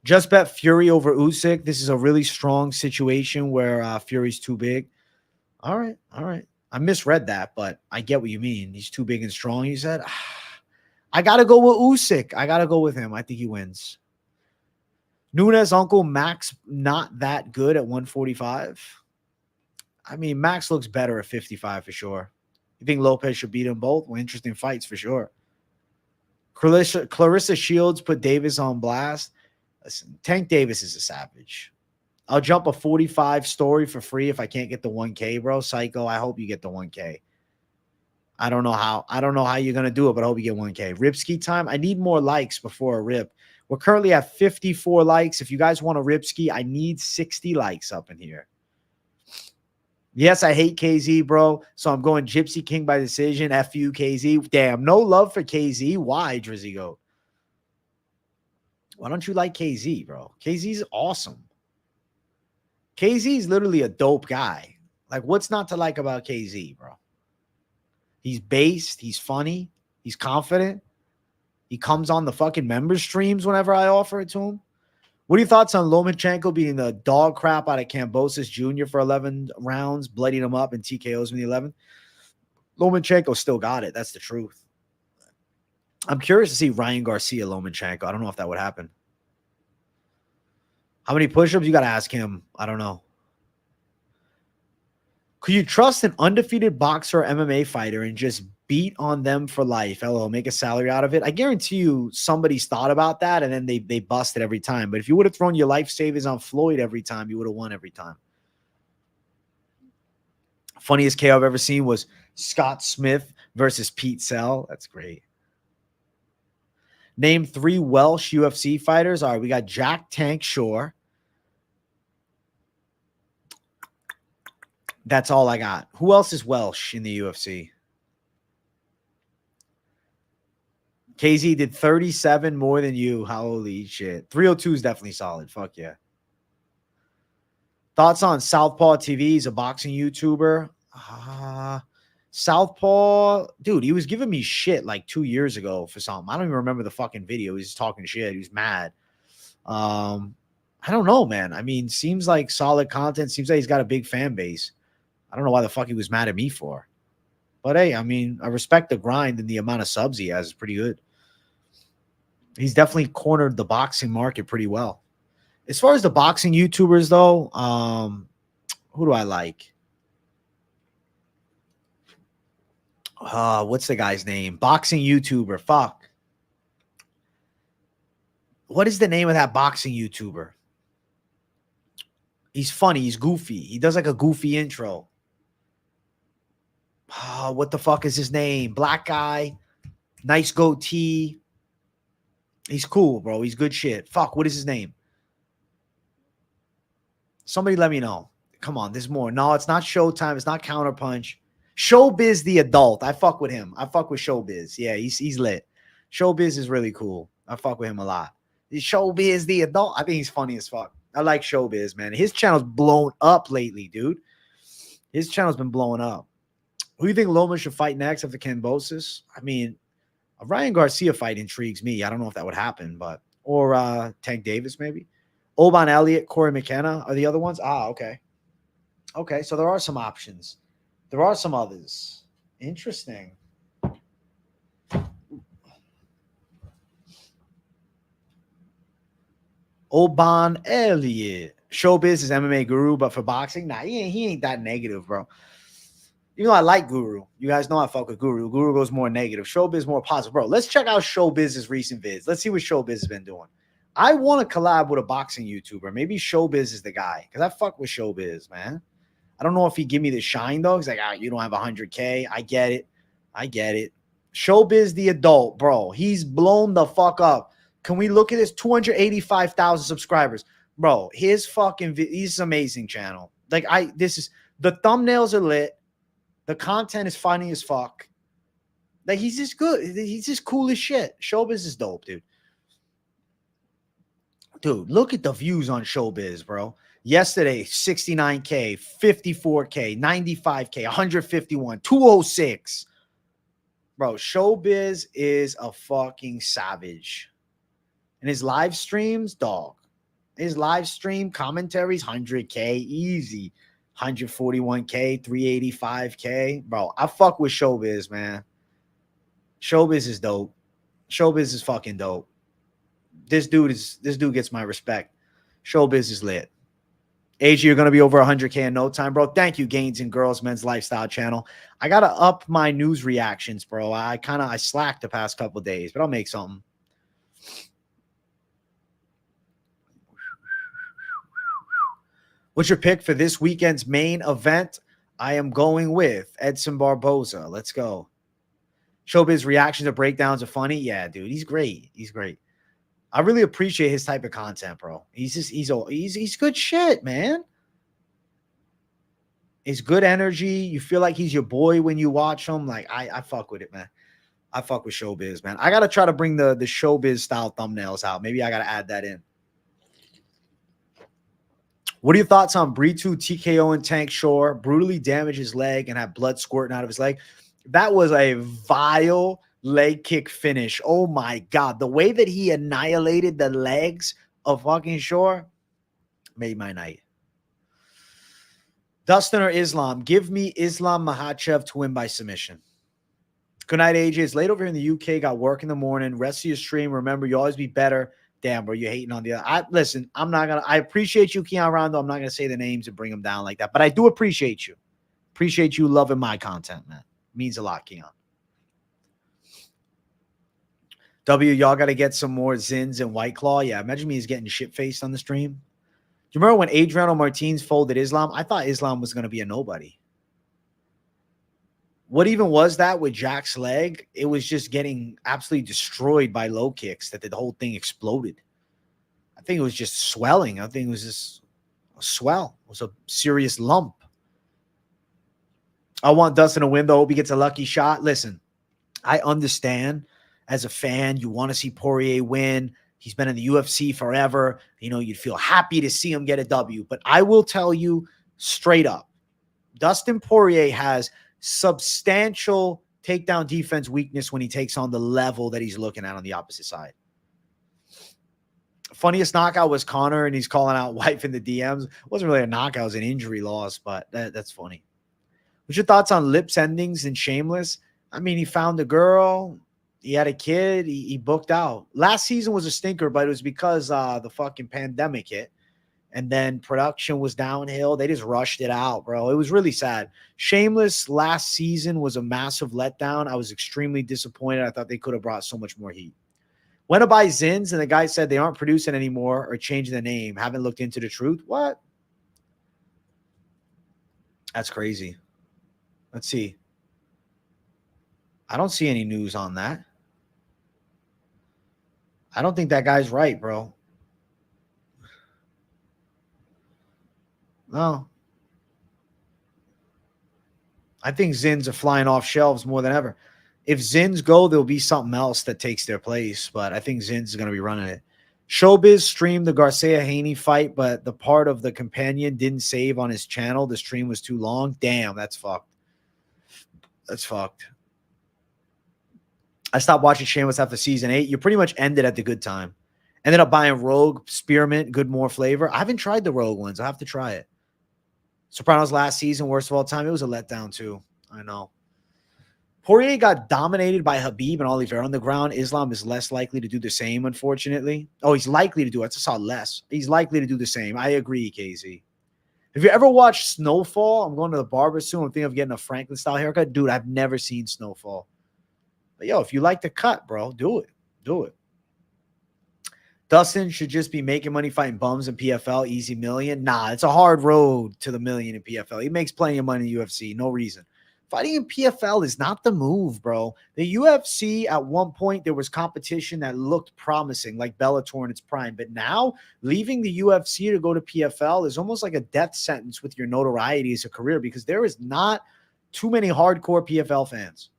Just bet Fury over Usyk. This is a really strong situation where Fury's too big. All right. I misread that, but I get what you mean. He's too big and strong, you said. I got to go with Usyk. I got to go with him. I think he wins. Nunes' uncle Max, not that good at 145. I mean, Max looks better at 55 for sure. You think Lopez should beat them both? Well, interesting fights for sure. Clarissa Shields put Davis on blast. Listen, Tank Davis is a savage. I'll jump a 45 story for free if I can't get the 1K, bro. Psycho, I hope you get the 1K. I don't know how you're going to do it, but I hope you get 1K. Ripski time. I need more likes before a rip. We're currently at 54 likes. If you guys want a Ripski, I need 60 likes up in here. Yes, I hate KZ, bro. So I'm going Gypsy King by decision. F you, KZ. Damn, no love for KZ. Why, Drizzy Goat? Why don't you like KZ, bro? KZ's awesome. KZ is literally a dope guy. Like, what's not to like about KZ, bro? He's based. He's funny. He's confident. He comes on the fucking member streams whenever I offer it to him. What are your thoughts on Lomachenko beating the dog crap out of Kambosos Jr. for 11 rounds, bloodied him up and TKOs in the 11th? Lomachenko still got it. That's the truth. I'm curious to see Ryan Garcia Lomachenko. I don't know if that would happen. How many push-ups? You got to ask him. I don't know. Could you trust an undefeated boxer or MMA fighter and just beat on them for life? LOL, make a salary out of it. I guarantee you somebody's thought about that and then they busted every time. But if you would have thrown your life savings on Floyd every time, you would have won every time. Funniest KO I've ever seen was Scott Smith versus Pete Sell. That's great. Name 3 Welsh UFC fighters. All right, we got Jack Tank Shore. That's all I got. Who else is Welsh in the UFC? KZ did 37 more than you. Holy shit. 302 is definitely solid. Fuck yeah. Thoughts on Southpaw TV? He's a boxing YouTuber. Southpaw, dude, he was giving me shit like 2 years ago for something. I don't even remember the fucking video. He was talking shit. He was mad. I don't know, man. I mean, seems like solid content. Seems like he's got a big fan base. I don't know why the fuck he was mad at me for. But hey, I mean, I respect the grind and the amount of subs he has is pretty good. He's definitely cornered the boxing market pretty well. As far as the boxing YouTubers, though, who do I like? What's the guy's name? Boxing YouTuber. Fuck. What is the name of that boxing YouTuber? He's funny. He's goofy. He does like a goofy intro. What the fuck is his name? Black guy. Nice goatee. He's cool, bro. He's good shit. Fuck, what is his name? Somebody let me know. Come on, there's more. No, it's not Showtime. It's not Counterpunch. Showbiz the adult. I fuck with him. I fuck with Showbiz. Yeah, he's lit. Showbiz is really cool. I fuck with him a lot. Showbiz the adult. I think he's funny as fuck. I like Showbiz, man. His channel's blown up lately, dude. His channel's been blowing up. Who do you think Loma should fight next after Kambosos? I mean, a Ryan Garcia fight intrigues me. I don't know if that would happen, but or Tank Davis maybe. Oban Elliott, Corey McKenna are the other ones. Okay. Okay, so there are some options. There are some others. Interesting. Oban Elliott. Showbiz is MMA guru, but for boxing, nah, he ain't that negative, bro. You know, I like Guru. You guys know I fuck with Guru. Guru goes more negative. Showbiz more positive. Bro, let's check out Showbiz's recent vids. Let's see what Showbiz has been doing. I want to collab with a boxing YouTuber. Maybe Showbiz is the guy because I fuck with Showbiz, man. I don't know if he give me the shine, though. He's like, you don't have 100K. I get it. I get it. Showbiz the adult, bro. He's blown the fuck up. Can we look at this? 285,000 subscribers. Bro, his fucking he's amazing channel. Like, this is the thumbnails are lit. The content is funny as fuck. Like, he's just good. He's just cool as shit. Showbiz is dope, dude. Dude, look at the views on Showbiz, bro. Yesterday, 69K, 54K, 95K, 151, 206. Bro, Showbiz is a fucking savage. And his live streams, dog. His live stream commentaries, 100K, easy. 141K, 385K. Bro, I fuck with Showbiz, man. Showbiz is dope. Showbiz is fucking dope. This dude gets my respect. Showbiz is lit. AJ, you're going to be over 100K in no time, bro. Thank you, Gains and Girls Men's Lifestyle channel. I got to up my news reactions, bro. I slacked the past couple of days, but I'll make something. What's your pick for this weekend's main event? I am going with Edson Barboza. Let's go. Showbiz reactions or breakdowns are funny. Yeah, dude, he's great. He's great. I really appreciate his type of content, bro. He's good shit, man. It's good energy. You feel like he's your boy when you watch him. Like, I fuck with it, man. I fuck with Showbiz, man. I got to try to bring the Showbiz style thumbnails out. Maybe I got to add that in. What are your thoughts on Bree2 TKO and Tank Shore? Brutally damaged his leg and had blood squirting out of his leg. That was a vile leg kick finish. Oh my God. The way that he annihilated the legs of fucking Shore made my night. Dustin or Islam? Give me Islam Makhachev to win by submission. Good night, AJ. It's late over here in the UK. Got work in the morning. Rest of your stream. Remember, you always be better. Damn, bro, you're hating on the other. Listen, I appreciate you, Keon Rondo. I'm not going to say the names and bring them down like that, but I do appreciate you. Appreciate you loving my content, man. Means a lot, Keon. W, y'all got to get some more Zins and White Claw. Yeah, imagine me as getting shit-faced on the stream. Do you remember when Adriano Martins folded Islam? I thought Islam was going to be a nobody. What even was that with Jack's leg? It was just getting absolutely destroyed by low kicks that the whole thing exploded. I think it was just swelling. I think it was just a swell. It was a serious lump. I want Dustin to win, though. Hope he gets a lucky shot. Listen, I understand as a fan, you want to see Poirier win. He's been in the UFC forever. You know, you'd feel happy to see him get a W. But I will tell you straight up, Dustin Poirier has substantial takedown defense weakness when he takes on the level that he's looking at on the opposite side. Funniest knockout was Connor, and he's calling out wife in the DMs. It wasn't really a knockout, it was an injury loss, but that's funny. What's your thoughts on Lips endings and Shameless? I mean, he found a girl, he had a kid, he booked out. Last season was a stinker, but it was because the fucking pandemic hit. And then production was downhill. They just rushed it out, bro. It was really sad. Shameless last season was a massive letdown. I was extremely disappointed. I thought they could have brought so much more heat. Went to buy Zins, and the guy said they aren't producing anymore or changing the name. Haven't looked into the truth. What? That's crazy. Let's see. I don't see any news on that. I don't think that guy's right, bro. No. I think Zins are flying off shelves more than ever. If Zins go, there'll be something else that takes their place, but I think Zins is going to be running it. Showbiz streamed the Garcia-Haney fight, but the part of the companion didn't save on his channel. The stream was too long. Damn, that's fucked. That's fucked. I stopped watching Shameless after season 8. You pretty much ended at the good time. Ended up buying Rogue, Spearmint, Good More Flavor. I haven't tried the Rogue ones. I'll have to try it. Sopranos last season, worst of all time. It was a letdown, too. I know. Poirier got dominated by Habib and Oliveira on the ground. Islam is less likely to do the same, unfortunately. Oh, he's likely to do it. I just saw less. He's likely to do the same. I agree, KZ. Have you ever watched Snowfall? I'm going to the barber soon. I'm thinking of getting a Franklin-style haircut. Dude, I've never seen Snowfall. But, yo, if you like the cut, bro, do it. Do it. Dustin should just be making money fighting bums in PFL, easy million. Nah, it's a hard road to the million in PFL. He makes plenty of money in UFC, no reason. Fighting in PFL is not the move, bro. The UFC, at one point, there was competition that looked promising, like Bellator in its prime. But now, leaving the UFC to go to PFL is almost like a death sentence with your notoriety as a career, because there is not too many hardcore PFL fans.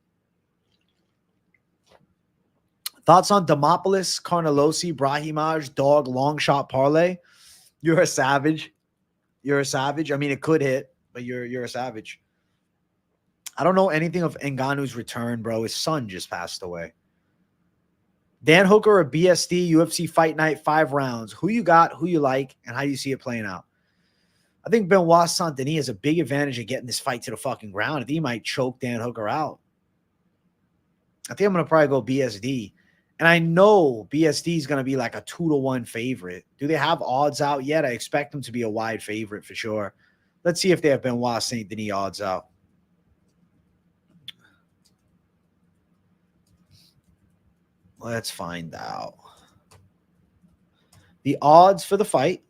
Thoughts on Demopoulos, Carnelosi, Brahimaj, dog, long shot parlay? You're a savage. You're a savage. I mean, it could hit, but you're a savage. I don't know anything of Ngannou's return, bro. His son just passed away. Dan Hooker or BSD, UFC Fight Night, 5 rounds. Who you got, who you like, and how you see it playing out? I think Benoit Saint-Denis has a big advantage of getting this fight to the fucking ground. I think he might choke Dan Hooker out. I think I'm going to probably go BSD. And I know BSD is going to be like a 2-1 favorite. Do they have odds out yet? I expect them to be a wide favorite for sure. Let's see if they have Benoit Saint-Denis odds out. Let's find out. The odds for the fight.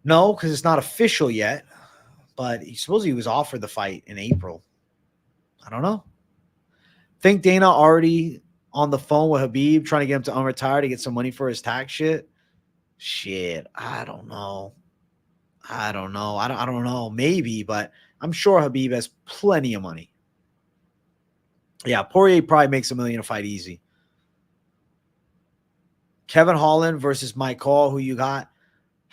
No, because it's not official yet. But he supposedly he was offered the fight in April. I don't know. Think Dana already on the phone with Habib trying to get him to unretire to get some money for his tax shit? Shit, I don't know. I don't know. I don't know. Maybe, but I'm sure Habib has plenty of money. Yeah, Poirier probably makes $1 million a fight easy. Kevin Holland versus Mike Hall. Who you got?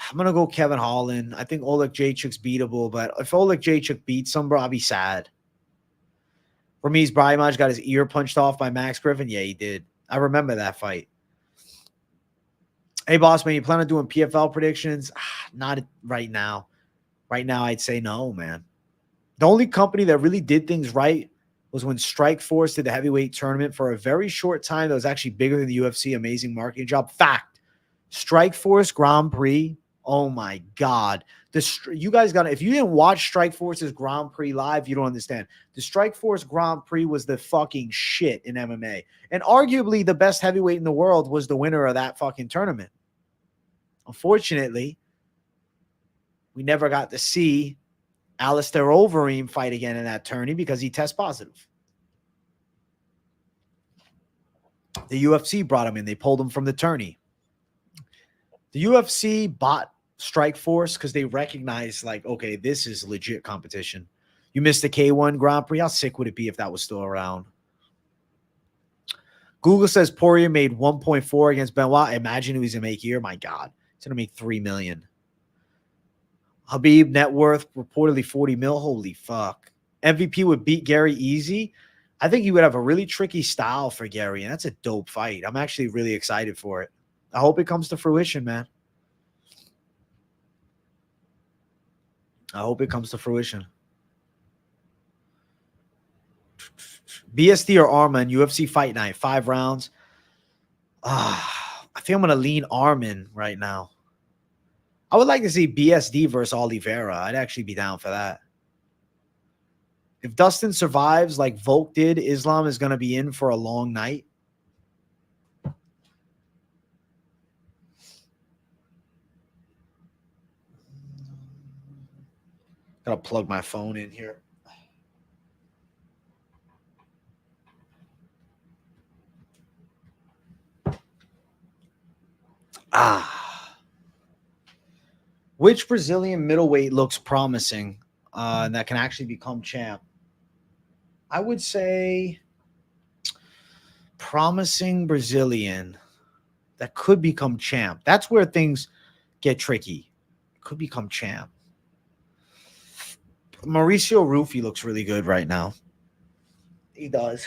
I'm going to go Kevin Holland. I think Oleg Jacek's beatable, but if Oleg Jacek beats him, bro, I'll be sad. Ramiz Brahimaj got his ear punched off by Max Griffin. Yeah, he did. I remember that fight. Hey, boss man, you plan on doing PFL predictions? Not right now. Right now, I'd say no, man. The only company that really did things right was when Strikeforce did the heavyweight tournament for a very short time. That was actually bigger than the UFC. Amazing marketing job. Fact. Strikeforce Grand Prix. Oh, my God. You guys got to, if you didn't watch Strikeforce's Grand Prix live, you don't understand. The Strikeforce Grand Prix was the fucking shit in MMA. And arguably the best heavyweight in the world was the winner of that fucking tournament. Unfortunately, we never got to see Alistair Overeem fight again in that tourney because he tests positive. The UFC brought him in. They pulled him from the tourney. The UFC bought Strikeforce because they recognized, like, okay, this is legit competition. You missed the K1 Grand Prix. How sick would it be if that was still around? Google says Poirier made 1.4 against Benoit. Imagine who he's going to make here. My God. He's going to make $3 million. Habib net worth reportedly 40 mil. Holy fuck. MVP would beat Garry easy. I think he would have a really tricky style for Garry, and that's a dope fight. I'm actually really excited for it. I hope it comes to fruition, man. I hope it comes to fruition. BSD or Arman, UFC Fight Night, 5 rounds. I think I'm going to lean Arman right now. I would like to see BSD versus Oliveira. I'd actually be down for that. If Dustin survives like Volk did, Islam is going to be in for a long night. Got to plug my phone in here. Which Brazilian middleweight looks promising and that can actually become champ? I would say promising Brazilian that could become champ. That's where things get tricky. Could become champ. Mauricio Rufy looks really good right now. He does.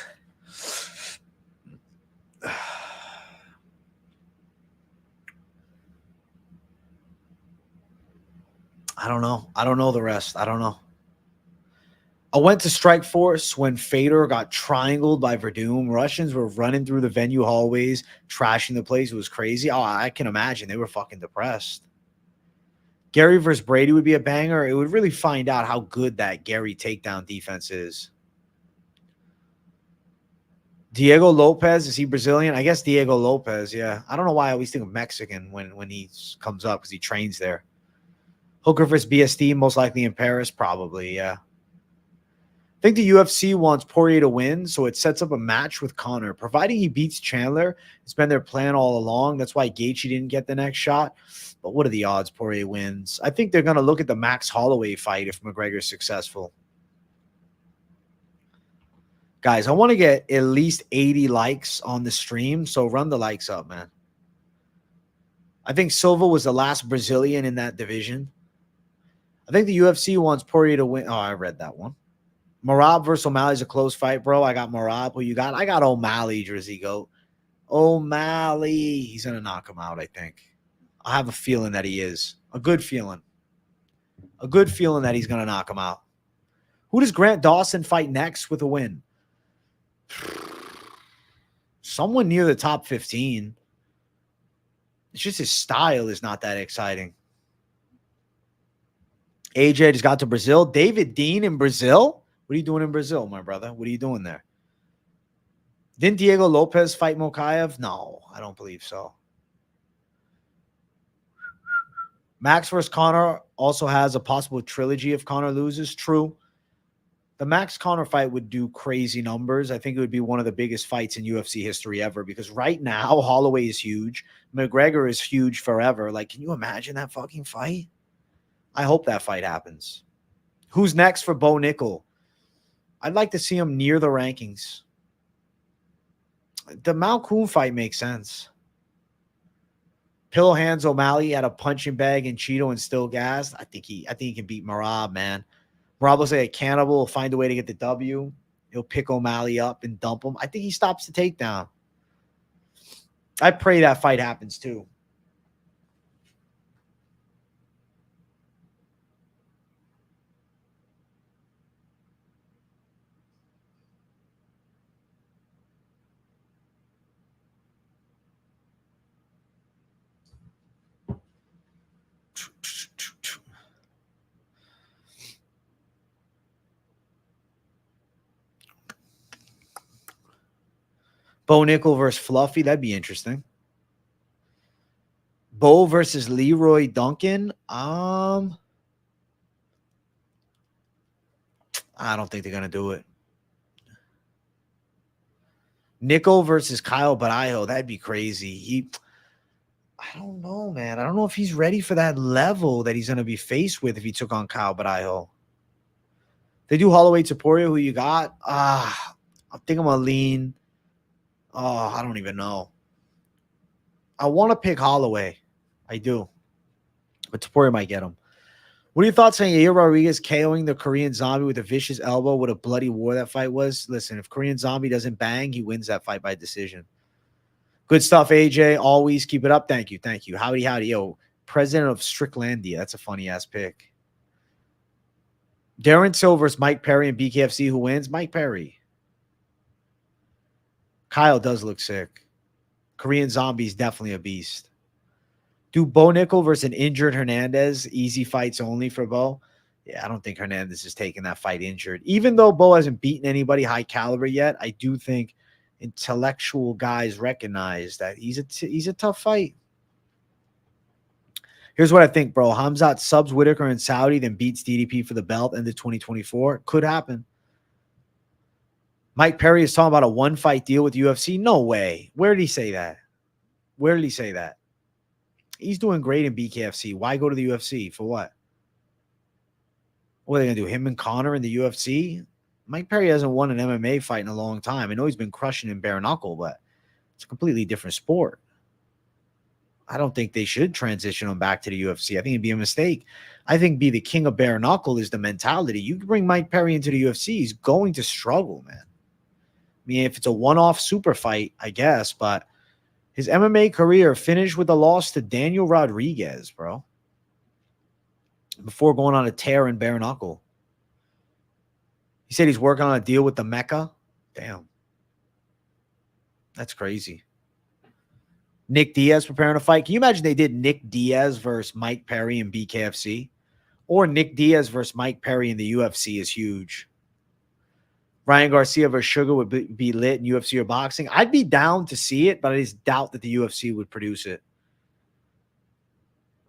I don't know. I don't know the rest. I don't know. I went to Strikeforce when Fedor got triangled by Verdum. Russians were running through the venue hallways, trashing the place. It was crazy. Oh, I can imagine. They were fucking depressed. Garry versus Brady would be a banger. It would really find out how good that Garry takedown defense is. Diego Lopez, is he Brazilian? I guess Diego Lopez, yeah. I don't know why I always think of Mexican when he comes up because he trains there. Hooker versus BSD, most likely in Paris, probably, yeah. I think the UFC wants Poirier to win, so it sets up a match with Conor. Providing he beats Chandler, it's been their plan all along. That's why Gaethje didn't get the next shot. But what are the odds Poirier wins? I think they're going to look at the Max Holloway fight if McGregor's successful. Guys, I want to get at least 80 likes on the stream, so run the likes up, man. I think Silva was the last Brazilian in that division. I think the UFC wants Poirier to win. Oh, I read that one. Marab versus O'Malley is a close fight, bro. I got Marab. Who you got? I got O'Malley, Drizzy Goat. O'Malley. He's going to knock him out, I think. I have a feeling that he is. A good feeling. A good feeling that he's going to knock him out. Who does Grant Dawson fight next with a win? Someone near the top 15. It's just his style is not that exciting. AJ just got to Brazil. David Dean in Brazil? What are you doing in Brazil, my brother? What are you doing there? Didn't Diego Lopez fight Mokaev? No, I don't believe so. Max versus Conor also has a possible trilogy if Conor loses. True. The Max Conor fight would do crazy numbers. I think it would be one of the biggest fights in UFC history ever because right now, Holloway is huge. McGregor is huge forever. Like, can you imagine that fucking fight? I hope that fight happens. Who's next for Bo Nickel? I'd like to see him near the rankings. The Malkoon fight makes sense. Pillow Hands O'Malley had a punching bag and Cheeto and still gassed. I think he can beat Marab, man. Marab will say a cannibal will find a way to get the W. He'll pick O'Malley up and dump him. I think he stops the takedown. I pray that fight happens too. Bo Nickel versus Fluffy. That'd be interesting. Bo versus Leroy Duncan. I don't think they're going to do it. Nickel versus Kyle Barajo. That'd be crazy. I don't know, man. I don't know if he's ready for that level that he's going to be faced with if he took on Kyle Barajo. They do Holloway Taporia, who you got? I think I'm going to lean. Oh, I don't even know. I want to pick Holloway. I do. But Taporia might get him. What are your thoughts on Yair Rodriguez KOing the Korean Zombie with a vicious elbow? What a bloody war that fight was. Listen, if Korean Zombie doesn't bang, he wins that fight by decision. Good stuff, AJ. Always keep it up. Thank you. Thank you. Howdy, howdy. Yo, president of Stricklandia. That's a funny-ass pick. Darren Silver's Mike Perry and BKFC. Who wins? Mike Perry. Kyle does look sick. Korean Zombie's definitely a beast. Do Bo Nickel versus an injured Hernandez. Easy fights only for Bo. Yeah, I don't think Hernandez is taking that fight injured. Even though Bo hasn't beaten anybody high caliber yet, I do think intellectual guys recognize that he's a tough fight. Here's what I think, bro. Hamzat subs Whitaker in Saudi, then beats DDP for the belt into 2024. Could happen. Mike Perry is talking about a one-fight deal with UFC. No way. Where did he say that? Where did he say that? He's doing great in BKFC. Why go to the UFC? For what? What are they going to do? Him and Connor in the UFC? Mike Perry hasn't won an MMA fight in a long time. I know he's been crushing in bare knuckle, but it's a completely different sport. I don't think they should transition him back to the UFC. I think it'd be a mistake. I think be the king of bare knuckle is the mentality. You can bring Mike Perry into the UFC, he's going to struggle, man. I mean, if it's a one-off super fight, I guess, but his MMA career finished with a loss to Daniel Rodriguez, bro, before going on a tear in bare knuckle. He said he's working on a deal with the Mecca. Damn. That's crazy. Nick Diaz preparing a fight. Can you imagine they did Nick Diaz versus Mike Perry in BKFC? Or Nick Diaz versus Mike Perry in the UFC is huge. Ryan Garcia versus Sugar would be lit in UFC or boxing. I'd be down to see it, but I just doubt that the UFC would produce it.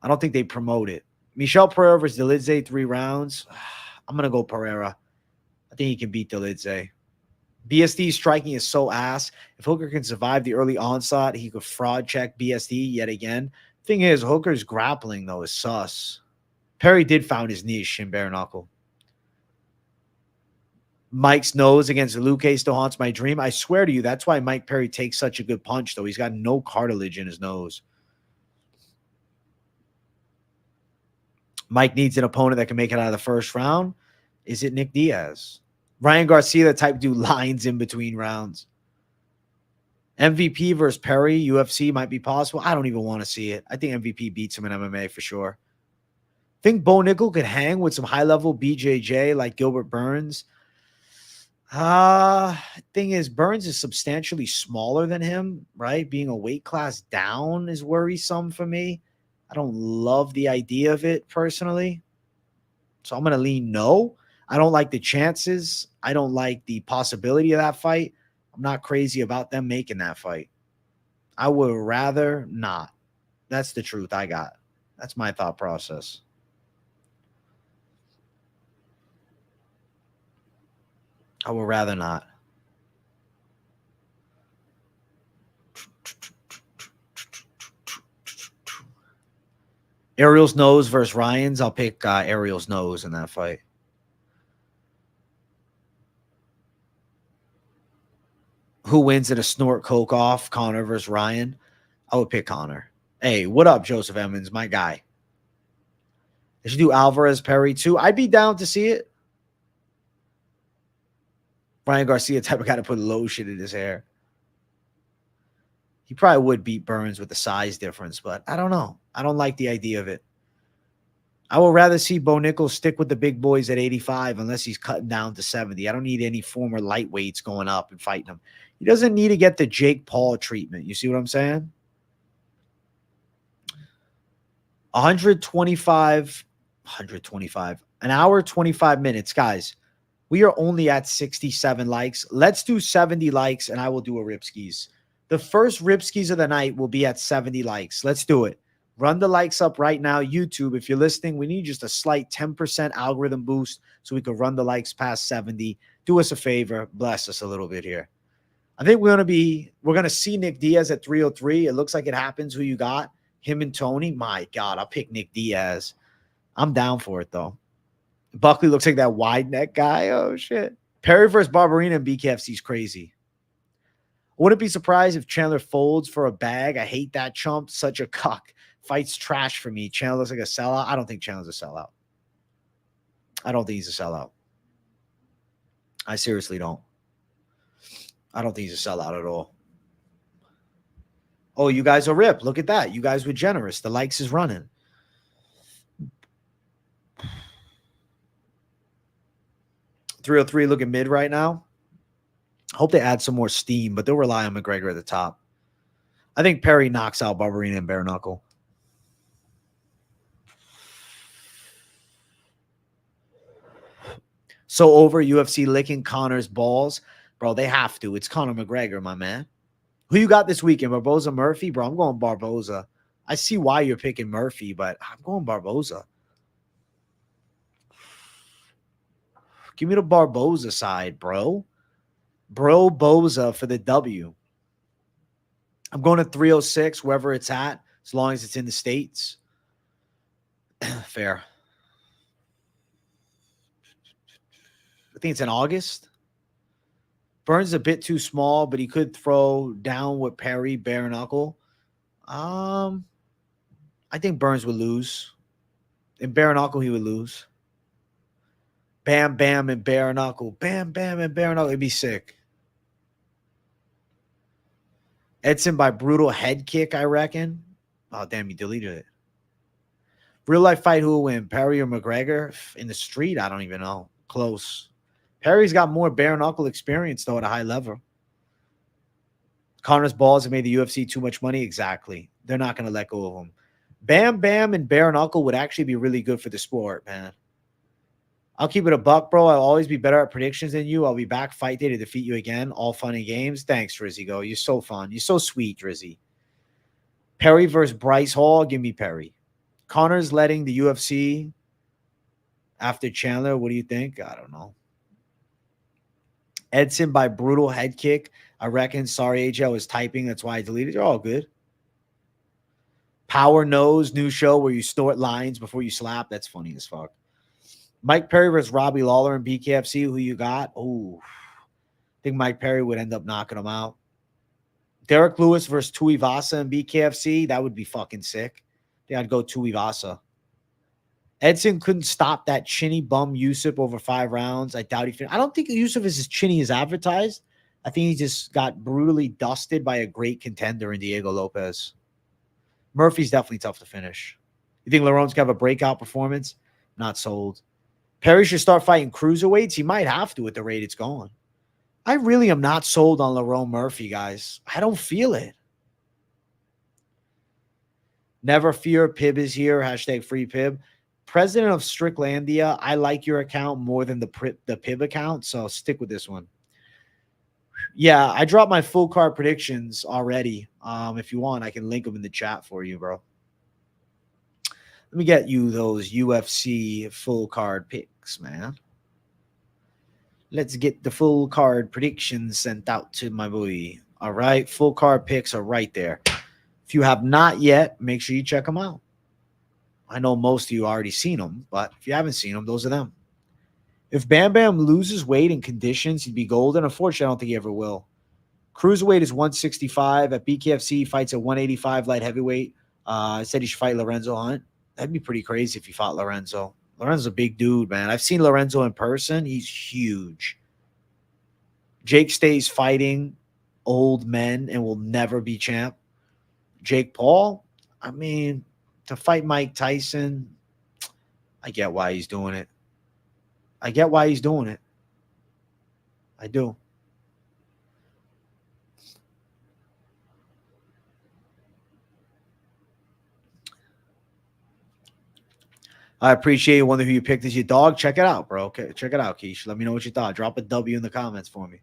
I don't think they promote it. Michel Pereira versus Delidze, 3 rounds. I'm going to go Pereira. I think he can beat Delidze. BSD's striking is so ass. If Hooker can survive the early onslaught, he could fraud check BSD yet again. Thing is, Hooker's grappling, though, is sus. Perry did found his niche in bare knuckle. Mike's nose against Luke still haunts my dream. I swear to you, that's why Mike Perry takes such a good punch, though. He's got no cartilage in his nose. Mike needs an opponent that can make it out of the first round. Is it Nick Diaz? Ryan Garcia, the type do lines in between rounds. MVP versus Perry, UFC might be possible. I don't even want to see it. I think MVP beats him in MMA for sure. Think Bo Nickel could hang with some high-level BJJ like Gilbert Burns. Thing is, Burns is substantially smaller than him, right? Being a weight class down is worrisome for me. I don't love the idea of it personally. So I'm going to lean no. I don't like the chances. I don't like the possibility of that fight. I'm not crazy about them making that fight. I would rather not. That's the truth I got. That's my thought process. I would rather not. Ariel's nose versus Ryan's. I'll pick Ariel's nose in that fight. Who wins in a snort coke off? Connor versus Ryan. I would pick Connor. Hey, what up, Joseph Emmons, my guy? They should do Alvarez Perry too. I'd be down to see it. Ryan Garcia type of guy to put lotion in his hair. He probably would beat Burns with the size difference, but I don't know. I don't like the idea of it. I would rather see Bo Nichols stick with the big boys at 85 unless he's cutting down to 70. I don't need any former lightweights going up and fighting him. He doesn't need to get the Jake Paul treatment. You see what I'm saying? 125, an hour, 25 minutes. Guys, we are only at 67 likes. Let's do 70 likes, and I will do a Ripskis. The first Ripskis of the night will be at 70 likes. Let's do it. Run the likes up right now. YouTube, if you're listening, we need just a slight 10% algorithm boost so we can run the likes past 70. Do us a favor. Bless us a little bit here. I think we're going to see Nick Diaz at 303. It looks like it happens. Who you got? Him and Tony? My God, I'll pick Nick Diaz. I'm down for it, though. Buckley looks like that wide neck guy. Oh, shit. Perry versus Barberina and BKFC is crazy. I wouldn't be surprised if Chandler folds for a bag. I hate that chump. Such a cuck. Fight's trash for me. Chandler looks like a sellout. I don't think Chandler's a sellout. I don't think he's a sellout. I seriously don't. I don't think he's a sellout at all. Oh, you guys are ripped. Look at that. You guys were generous. The likes is running. .303 looking mid right now. Hope they add some more steam, but they'll rely on McGregor at the top. I think Perry knocks out Barberina and bare knuckle. So over UFC licking Connor's balls. Bro, they have to. It's Conor McGregor, my man. Who you got this weekend? Barboza, Murphy? Bro, I'm going Barboza. I see why you're picking Murphy, but I'm going Barboza. Give me the Barboza side, bro. Bro Boza for the W. I'm going to 306, wherever it's at, as long as it's in the States. Fair. I think it's in August. Burns is a bit too small, but he could throw down with Perry, bare knuckle. I think Burns would lose. In bare knuckle, he would lose. Bam, bam, and bare knuckle. Bam, bam, and bare knuckle. It'd be sick. Edson by brutal head kick, I reckon. Oh, damn, he deleted it. Real life fight, who will win? Perry or McGregor? In the street, I don't even know. Close. Perry's got more bare knuckle experience, though, at a high level. Connor's balls have made the UFC too much money. Exactly. They're not going to let go of them. Bam, bam, and bare knuckle would actually be really good for the sport, man. I'll keep it a buck, bro. I'll always be better at predictions than you. I'll be back fight day to defeat you again. All fun and games. Thanks, Drizzy. Go. You're so fun. You're so sweet, Drizzy. Perry versus Bryce Hall. Give me Perry. Connor's letting the UFC after Chandler. What do you think? I don't know. Edson by brutal head kick. I reckon. Sorry, AJ, I was typing. That's why I deleted. You're all good. Power Nose, new show where you snort lines before you slap. That's funny as fuck. Mike Perry versus Robbie Lawler in BKFC. Who you got? Oh, I think Mike Perry would end up knocking him out. Derek Lewis versus Tuivasa in BKFC. That would be fucking sick. I think I'd go Tuivasa. Edson couldn't stop that chinny bum Yusuf over 5 rounds. I doubt he finished. I don't think Yusuf is as chinny as advertised. I think he just got brutally dusted by a great contender in Diego Lopez. Murphy's definitely tough to finish. You think Larone's going to have a breakout performance? Not sold. Perry should start fighting cruiserweights. He might have to at the rate it's going. I really am not sold on Lerone Murphy, guys. I don't feel it. Never fear. Pib is here. Hashtag free Pib. President of Stricklandia. I like your account more than the Pib account, so stick with this one. Yeah, I dropped my full card predictions already. If you want, I can link them in the chat for you, bro. Let me get you those UFC full card picks, man. Let's get the full card predictions sent out to my boy. All right, full card picks are right there. If you have not yet, make sure you check them out. I know most of you already seen them, but if you haven't seen them, those are them. If Bam Bam loses weight in conditions, he'd be golden. Unfortunately, I don't think he ever will. Cruiserweight is 165. At BKFC, he fights at 185 light heavyweight. I said he should fight Lorenzo Hunt. That'd be pretty crazy if he fought Lorenzo. Lorenzo's a big dude, man. I've seen Lorenzo in person. He's huge. Jake stays fighting old men and will never be champ. Jake Paul, I mean, to fight Mike Tyson, I get why he's doing it. I get why he's doing it. I do. I appreciate you. Wonder who you picked as your dog. Check it out, bro. Okay, check it out, Keish. Let me know what you thought. Drop a W in the comments for me.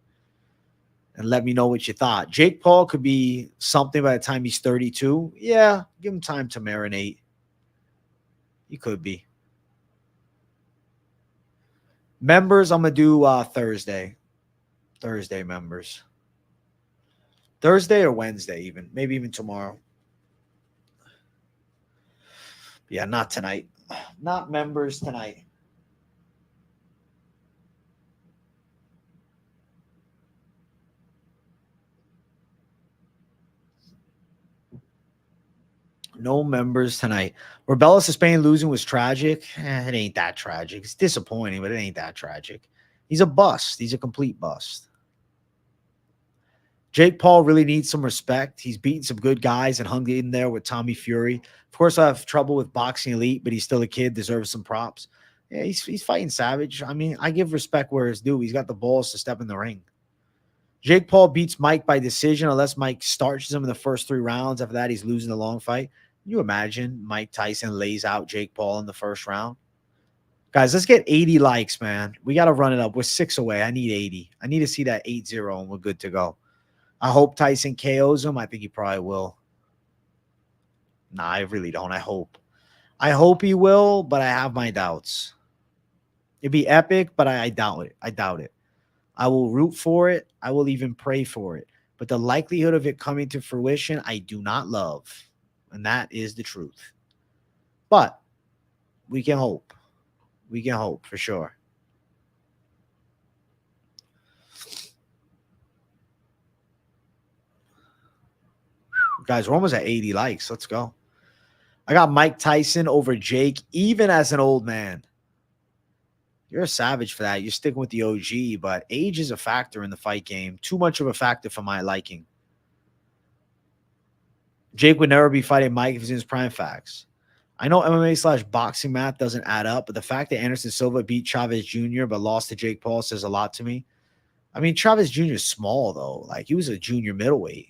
And let me know what you thought. Jake Paul could be something by the time he's 32. Yeah, give him time to marinate. He could be. Members, I'm going to do Thursday. Thursday members. Thursday or Wednesday even. Maybe even tomorrow. Yeah, not tonight. Not members tonight. No members tonight. Rebellis of Spain losing was tragic. It ain't that tragic. It's disappointing, but it ain't that tragic. He's a bust. He's a complete bust. Jake Paul really needs some respect. He's beaten some good guys and hung in there with Tommy Fury. Of course, I have trouble with Boxing Elite, but he's still a kid, deserves some props. Yeah, he's fighting savage. I mean, I give respect where it's due. He's got the balls to step in the ring. Jake Paul beats Mike by decision unless Mike starches him in the first 3 rounds. After that, he's losing the long fight. Can you imagine Mike Tyson lays out Jake Paul in the first round? Guys, let's get 80 likes, man. We got to run it up. We're 6 away. I need 80. I need to see that 8-0, and we're good to go. I hope Tyson KOs him. I think he probably will. Nah, I really don't. I hope. I hope he will, but I have my doubts. It'd be epic, but I doubt it. I doubt it. I will root for it. I will even pray for it. But the likelihood of it coming to fruition, I do not love. And that is the truth. But we can hope. We can hope for sure. Guys, we're almost at 80 likes. Let's go. I got Mike Tyson over Jake, even as an old man. You're a savage for that. You're sticking with the OG, but age is a factor in the fight game. Too much of a factor for my liking. Jake would never be fighting Mike if he's in his prime. Facts. I know MMA/boxing math doesn't add up, but the fact that Anderson Silva beat Chavez Jr. but lost to Jake Paul says a lot to me. I mean, Chavez Jr. is small, though. Like, he was a junior middleweight.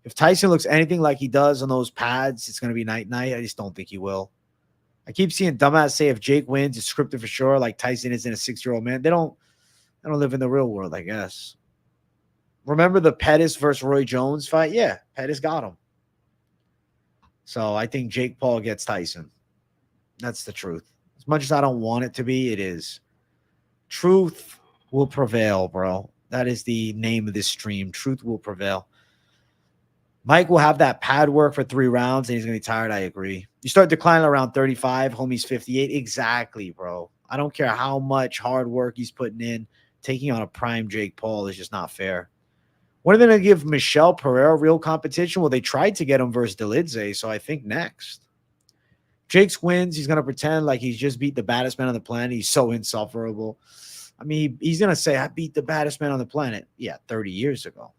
If Tyson looks anything like he does on those pads, it's going to be night-night. I just don't think he will. I keep seeing dumbass say if Jake wins, it's scripted for sure, like Tyson isn't a 6-year-old man. They don't live in the real world, I guess. Remember the Pettis versus Roy Jones fight? Yeah, Pettis got him. So I think Jake Paul gets Tyson. That's the truth. As much as I don't want it to be, it is. Truth will prevail, bro. That is the name of this stream. Truth will prevail. Mike will have that pad work for 3 rounds, and he's going to be tired. I agree. You start declining around 35. Homie's 58. Exactly, bro. I don't care how much hard work he's putting in. Taking on a prime Jake Paul is just not fair. When are they going to give Michelle Pereira real competition? Well, they tried to get him versus Delidze, so I think next. Jake's wins. He's going to pretend like he's just beat the baddest man on the planet. He's so insufferable. I mean, he's going to say, I beat the baddest man on the planet. Yeah, 30 years ago.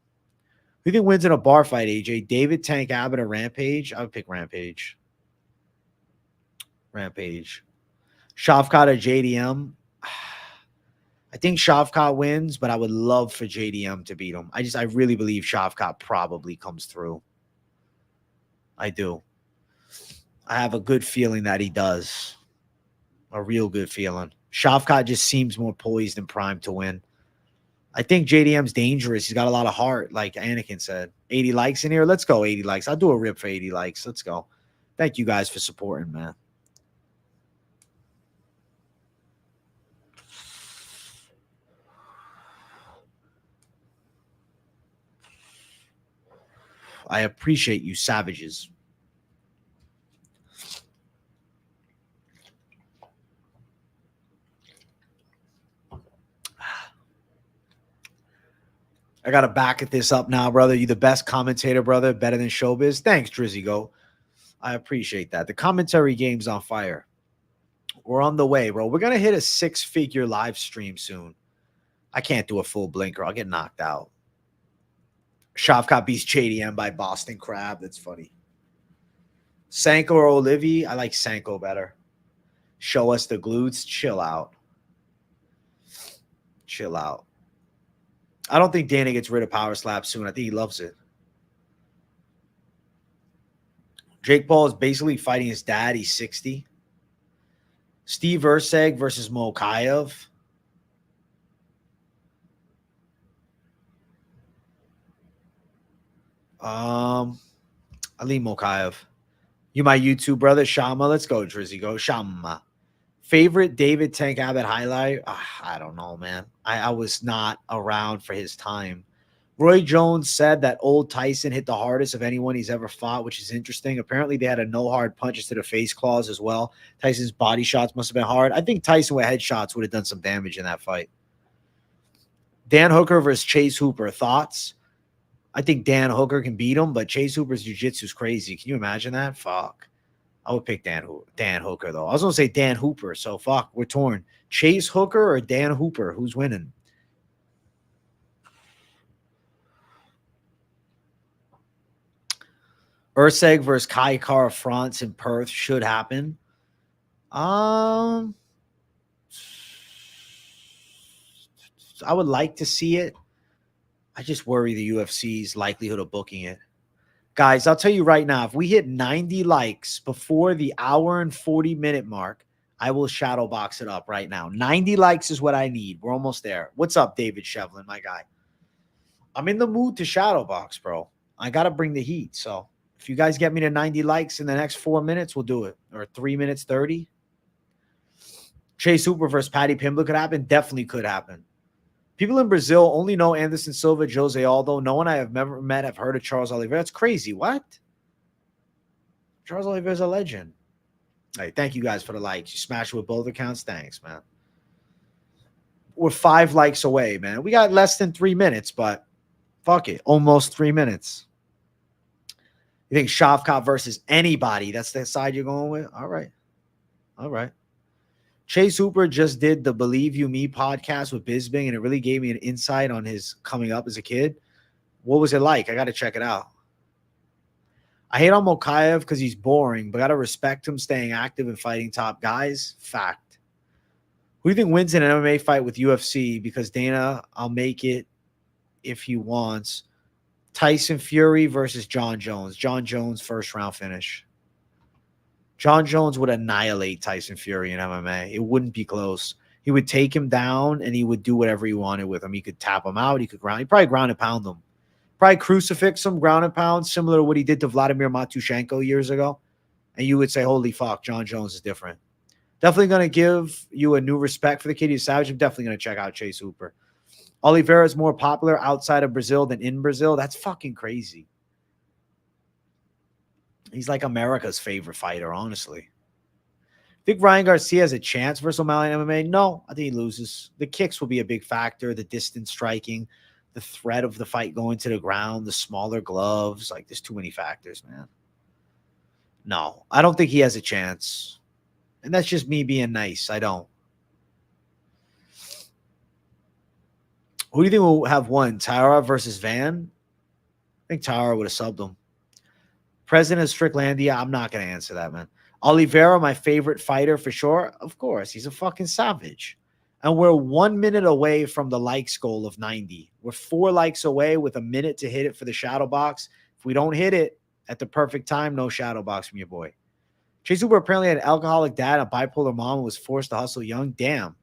Who do you think wins in a bar fight, AJ? David, Tank Abbott, or Rampage? I would pick Rampage. Rampage. Shavkat or JDM? I think Shavkat wins, but I would love for JDM to beat him. I really believe Shavkat probably comes through. I do. I have a good feeling that he does. A real good feeling. Shavkat just seems more poised and primed to win. I think JDM's dangerous. He's got a lot of heart, like Anakin said. 80 likes in here. Let's go, 80 likes. I'll do a rip for 80 likes. Let's go. Thank you guys for supporting, man. I appreciate you, savages. I got to back at this up now, brother. You the best commentator, brother. Better than Showbiz. Thanks, Drizzy Go. I appreciate that. The commentary game's on fire. We're on the way, bro. We're going to hit a 6-figure live stream soon. I can't do a full blinker. I'll get knocked out. Shavkat beats JDM by Boston Crab. That's funny. Sanko or Olivier? I like Sanko better. Show us the glutes. Chill out. Chill out. I don't think Dana gets rid of Power Slap soon. I think he loves it. Jake Paul is basically fighting his dad. He's 60. Steve Erceg versus Mokaev. Ali Mokaev. You my YouTube brother, Shama. Let's go, Drizzy. Go, Shama. Favorite David Tank Abbott highlight? I don't know, man. I was not around for his time. Roy Jones said that old Tyson hit the hardest of anyone he's ever fought, which is interesting. Apparently, they had a no hard punches to the face clause as well. Tyson's body shots must have been hard. I think Tyson with headshots would have done some damage in that fight. Dan Hooker versus Chase Hooper. Thoughts? I think Dan Hooker can beat him, but Chase Hooper's jiu-jitsu is crazy. Can you imagine that? Fuck. I would pick Dan Hooker, though. I was going to say Dan Hooper, so fuck. We're torn. Chase Hooker or Dan Hooper? Who's winning? Erceg versus Kai Kara France in Perth should happen. I would like to see it. I just worry the UFC's likelihood of booking it. Guys, I'll tell you right now, if we hit 90 likes before the hour and 40-minute mark, I will shadow box it up right now. 90 likes is what I need. We're almost there. What's up, David Shevlin, my guy? I'm in the mood to shadow box, bro. I got to bring the heat. So if you guys get me to 90 likes in the next 4 minutes, we'll do it. Or 3 minutes, 30. Chase Hooper versus Patty Pimblett could happen. Definitely could happen. People in Brazil only know Anderson Silva, Jose Aldo. No one I have ever met have heard of Charles Oliveira. That's crazy. What? Charles Oliveira is a legend. Hey, thank you guys for the likes. You smashed it with both accounts. Thanks, man. We're 5 likes away, man. We got less than 3 minutes, but fuck it. Almost 3 minutes. You think Shavkat versus anybody? That's the side you're going with? All right. All right. Chase Hooper just did the Believe You Me podcast with Bisbing, and it really gave me an insight on his coming up as a kid. What was it like? I got to check it out. I hate on Mokaev because he's boring, but got to respect him staying active and fighting top guys. Fact. Who do you think wins in an MMA fight with UFC? Because Dana, I'll make it if he wants. Tyson Fury versus John Jones. John Jones, first round finish. John Jones would annihilate Tyson Fury in MMA. It wouldn't be close. He would take him down, and he would do whatever he wanted with him. He could tap him out. He could ground. He'd probably ground and pound him. Probably crucifix him, ground and pound, similar to what he did to Vladimir Matushenko years ago. And you would say, holy fuck, John Jones is different. Definitely going to give you a new respect for the kid. He's savage. I'm definitely going to check out Chase Hooper. Oliveira is more popular outside of Brazil than in Brazil. That's fucking crazy. He's like America's favorite fighter, honestly. Think Ryan Garcia has a chance versus O'Malley in MMA? No, I think he loses. The kicks will be a big factor, the distance striking, the threat of the fight going to the ground, the smaller gloves. Like, there's too many factors, man. No, I don't think he has a chance. And that's just me being nice. I don't. Who do you think will have won? Tyra versus Van? I think Tyra would have subbed him. President of Stricklandia, I'm not going to answer that, man. Oliveira, my favorite fighter for sure. Of course, he's a fucking savage. And we're 1 minute away from the likes goal of 90. We're 4 likes away with a minute to hit it for the shadow box. If we don't hit it at the perfect time, no shadow box from your boy. Chase Hooper apparently had an alcoholic dad, a bipolar mom, and was forced to hustle young. Damn.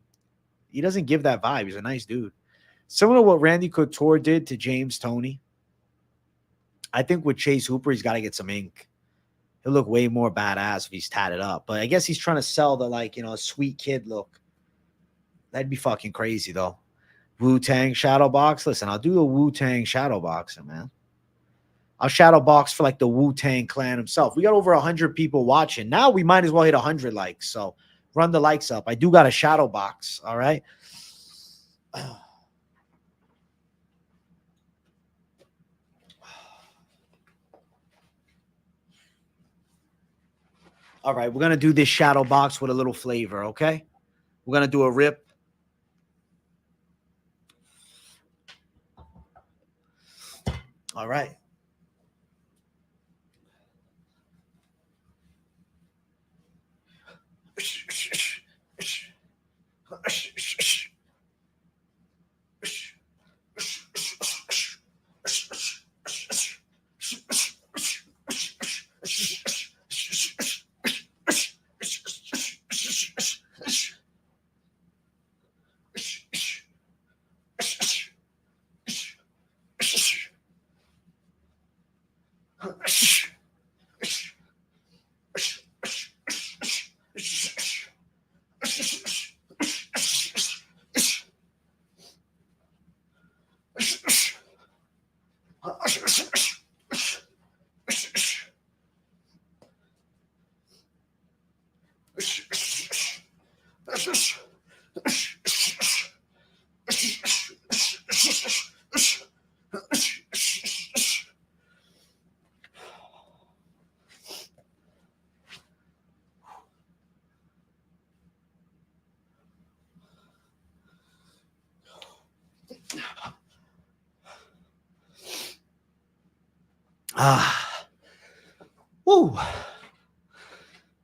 He doesn't give that vibe. He's a nice dude. Similar to what Randy Couture did to James Toney. I think with Chase Hooper, he's got to get some ink. He'll look way more badass if he's tatted up. But I guess he's trying to sell the, like, you know, sweet kid look. That'd be fucking crazy, though. Wu-Tang shadow box. Listen, I'll do a Wu-Tang shadow boxing, man. I'll shadow box for, like, the Wu-Tang clan himself. We got over 100 people watching. Now we might as well hit 100 likes. So run the likes up. I do got a shadow box, all right? All right, we're going to do this shadow box with a little flavor, okay? We're going to do a rip. All right. Woo.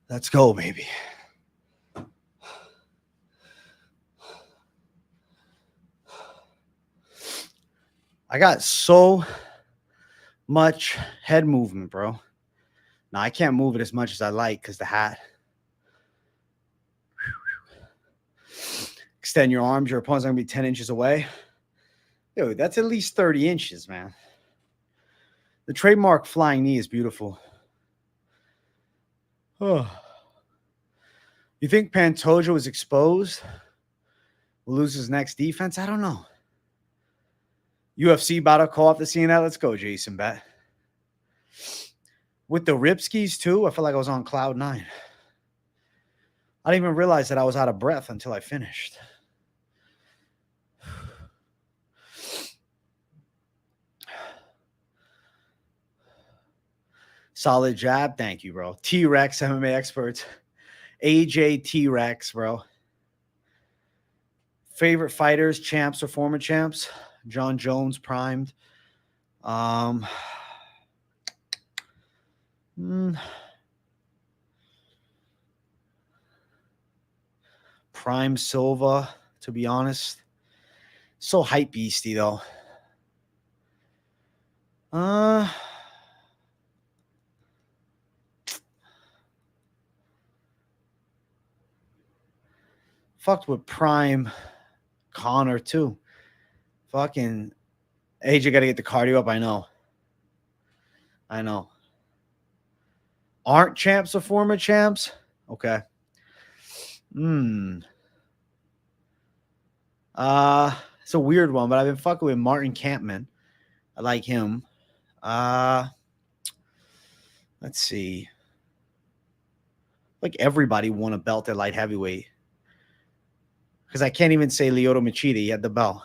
Let's go, baby. I got so much head movement, bro. Now, I can't move it as much as I like because the hat. Extend your arms. Your opponent's going to be 10 inches away. Dude, that's at least 30 inches, man. The trademark flying knee is beautiful. Oh. You think Pantoja was exposed? Will lose his next defense? I don't know. UFC about to call off the CNL. Let's go, Jason Bet. With the Ripskis, too, I felt like I was on cloud 9. I didn't even realize that I was out of breath until I finished. Solid jab. Thank you, bro. T-Rex, MMA experts. AJ T-Rex, bro. Favorite fighters, champs or former champs? John Jones, primed. Prime Silva, to be honest. So hype beastie, though. Fucked with Prime Connor, too. Fucking AJ got to get the cardio up. I know. Aren't champs or former champs? Okay. It's a weird one, but I've been fucking with Martin Kampman. I like him. Let's see. Like everybody won a belt at light heavyweight. Because I can't even say Lyoto Machida. He had the belt.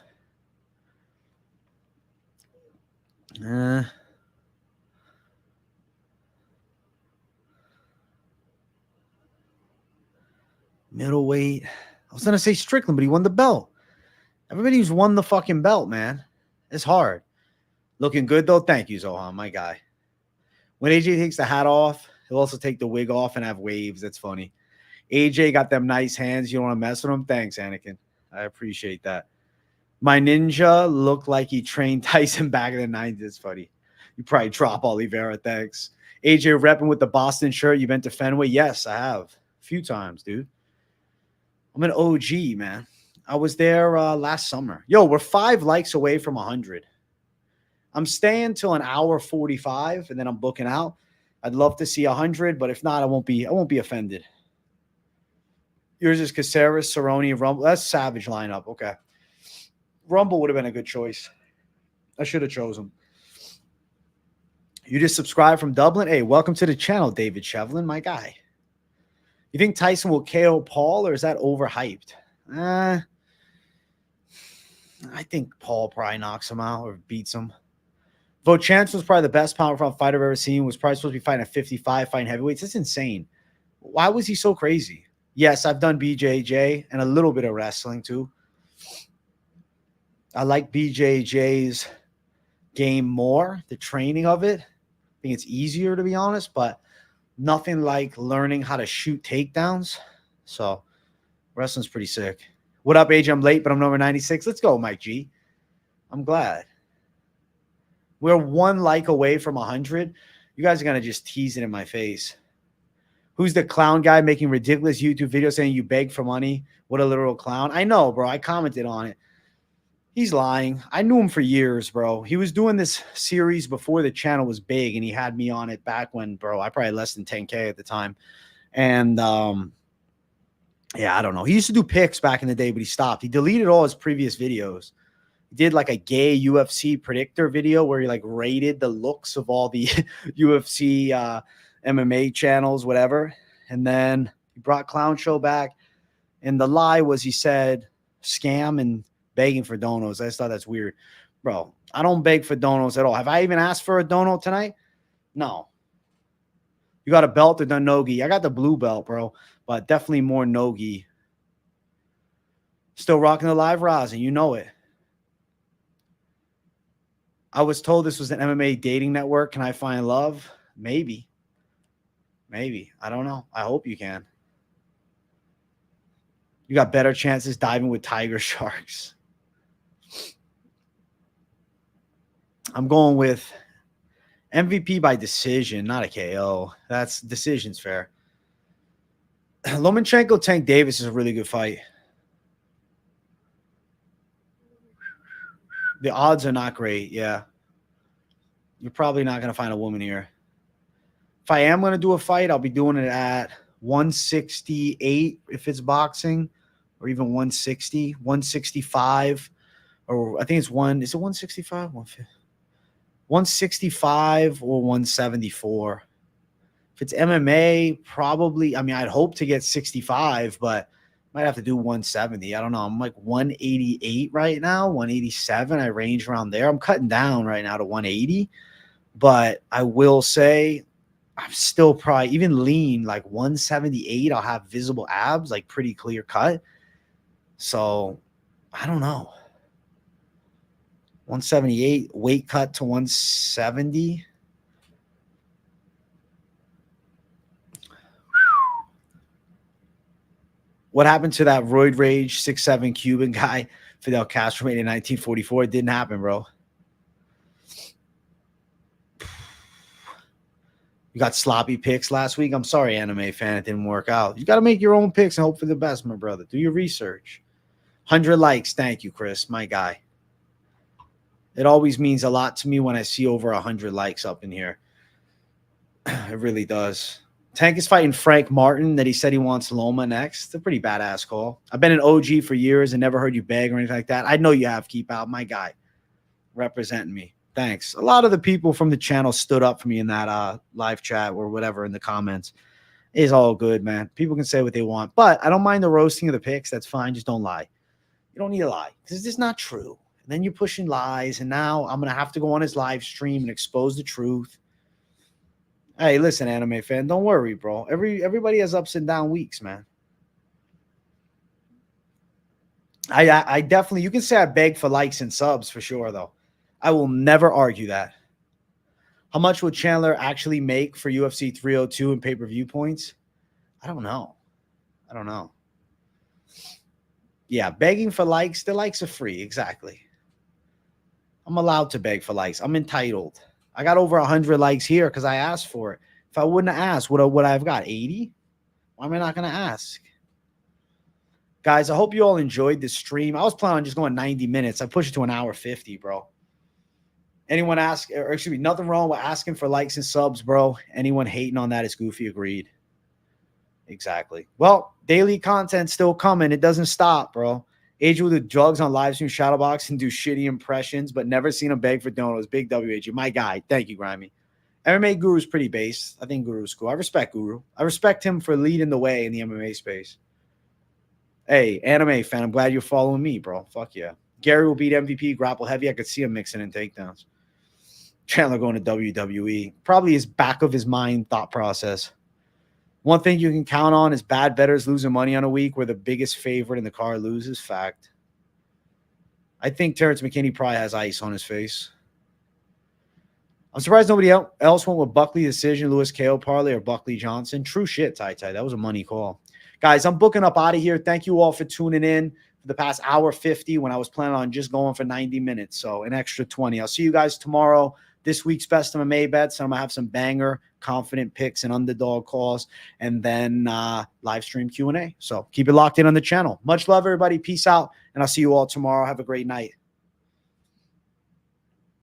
Middleweight. I was going to say Strickland, but he won the belt. Everybody who's won the fucking belt, man. It's hard. Looking good, though. Thank you, Zohan, my guy. When AJ takes the hat off, he'll also take the wig off and have waves. That's funny. AJ got them nice hands. You don't want to mess with him? Thanks, Anakin. I appreciate that. My ninja looked like he trained Tyson back in the 90s. It's funny. You probably drop Oliveira. Thanks. AJ repping with the Boston shirt. You been to Fenway? Yes, I have. A few times, dude. I'm an OG, man. I was there last summer. Yo, we're 5 likes away from 100. I'm staying till an hour 45, and then I'm booking out. I'd love to see 100, but if not, I won't be offended. Yours is Caceres, Cerrone, Rumble. That's savage lineup. Okay. Rumble would have been a good choice. I should have chosen him. You just subscribed from Dublin? Hey, welcome to the channel, David Shevlin, my guy. You think Tyson will KO Paul, or is that overhyped? I think Paul probably knocks him out or beats him. Vochanch was probably the best pound-for-pound fighter I've ever seen. Was probably supposed to be fighting at 55, fighting heavyweights. That's insane. Why was he so crazy? Yes, I've done BJJ and a little bit of wrestling too. I like BJJ's game more, the training of it. I think it's easier, to be honest, but nothing like learning how to shoot takedowns. So wrestling's pretty sick. What up, AJ? I'm late, but I'm number 96. Let's go, Mike G. I'm glad. We're one like away from 100. You guys are going to just tease it in my face. Who's the clown guy making ridiculous YouTube videos saying you beg for money? What a literal clown. I know, bro. I commented on it. He's lying. I knew him for years, bro. He was doing this series before the channel was big, and he had me on it back when, bro, I probably had less than 10K at the time. And, yeah, I don't know. He used to do picks back in the day, but he stopped. He deleted all his previous videos. He did like a gay UFC predictor video where he like rated the looks of all the UFC MMA channels, whatever. And then he brought Clown Show back. And the lie was he said scam and begging for donos. I just thought that's weird. Bro, I don't beg for donos at all. Have I even asked for a dono tonight? No. You got a belt or done no-gi? I got the blue belt, bro, but definitely more no-gi. Still rocking the live rosin. You know it. I was told this was an MMA dating network. Can I find love? Maybe. Maybe. I don't know. I hope you can. You got better chances diving with tiger sharks. I'm going with MVP by decision, not a KO. That's decision's fair. Lomachenko Tank Davis is a really good fight. The odds are not great. Yeah. You're probably not going to find a woman here. If I am going to do a fight, I'll be doing it at 168 if it's boxing, or even 160, 165, or I think it's is it 165? 165 or 174. If it's MMA, probably, I mean, I'd hope to get 65, but might have to do 170. I don't know. I'm like 188 right now, 187. I range around there. I'm cutting down right now to 180, but I will say I'm still probably even lean like 178. I'll have visible abs, like pretty clear cut. So I don't know. 178, weight cut to 170. What happened to that roid rage 6'7" Cuban guy, Fidel Castro, made in 1944? It didn't happen, bro. You got sloppy picks last week. I'm sorry, anime fan. It didn't work out. You got to make your own picks and hope for the best, my brother. Do your research. 100 likes. Thank you, Chris, my guy. It always means a lot to me when I see over 100 likes up in here. It really does. Tank is fighting Frank Martin that he said he wants Loma next. It's a pretty badass call. I've been an OG for years and never heard you beg or anything like that. I know you have. Keep out, my guy. Representing me. Thanks. A lot of the people from the channel stood up for me in that live chat or whatever in the comments. It's all good, man. People can say what they want. But I don't mind the roasting of the picks. That's fine. Just don't lie. You don't need to lie because it's just not true. And then you're pushing lies. And now I'm going to have to go on his live stream and expose the truth. Hey, listen, anime fan, don't worry, bro. Everybody has ups and down weeks, man. I definitely, you can say I beg for likes and subs for sure, though. I will never argue that. How much would Chandler actually make for UFC 302 and pay-per-view points? I don't know. I don't know. Yeah, begging for likes, the likes are free. Exactly. I'm allowed to beg for likes. I'm entitled. I got over 100 likes here because I asked for it. If I wouldn't have asked, would I have got 80? Why am I not going to ask? Guys, I hope you all enjoyed this stream. I was planning on just going 90 minutes. I pushed it to an hour 50, bro. Anyone ask, or excuse me, nothing wrong with asking for likes and subs, bro. Anyone hating on that is goofy. Agreed. Exactly. Well, daily content still coming. It doesn't stop, bro. Age will do drugs on Livestream Shadowbox and do shitty impressions, but never seen him beg for donos. Big WAG. My guy. Thank you, Grimy. MMA Guru's pretty base. I think Guru's cool. I respect Guru. I respect him for leading the way in the MMA space. Hey, anime fan, I'm glad you're following me, bro. Fuck yeah. Gary will beat MVP, grapple heavy. I could see him mixing in takedowns. Chandler going to WWE. Probably his back of his mind thought process. One thing you can count on is bad bettors losing money on a week where the biggest favorite in the car loses. Fact. I think Terrence McKinney probably has ice on his face. I'm surprised nobody else went with Buckley decision, Lewis KO parlay, or Buckley Johnson. True shit, Ty. That was a money call. Guys, I'm booking up out of here. Thank you all for tuning in for the past hour 50 when I was planning on just going for 90 minutes. So an extra 20. I'll see you guys tomorrow. This week's Best MMA bets. I'm going to have some banger, confident picks and underdog calls. And then Livestream Q&A. So keep it locked in on the channel. Much love, everybody. Peace out. And I'll see you all tomorrow. Have a great night.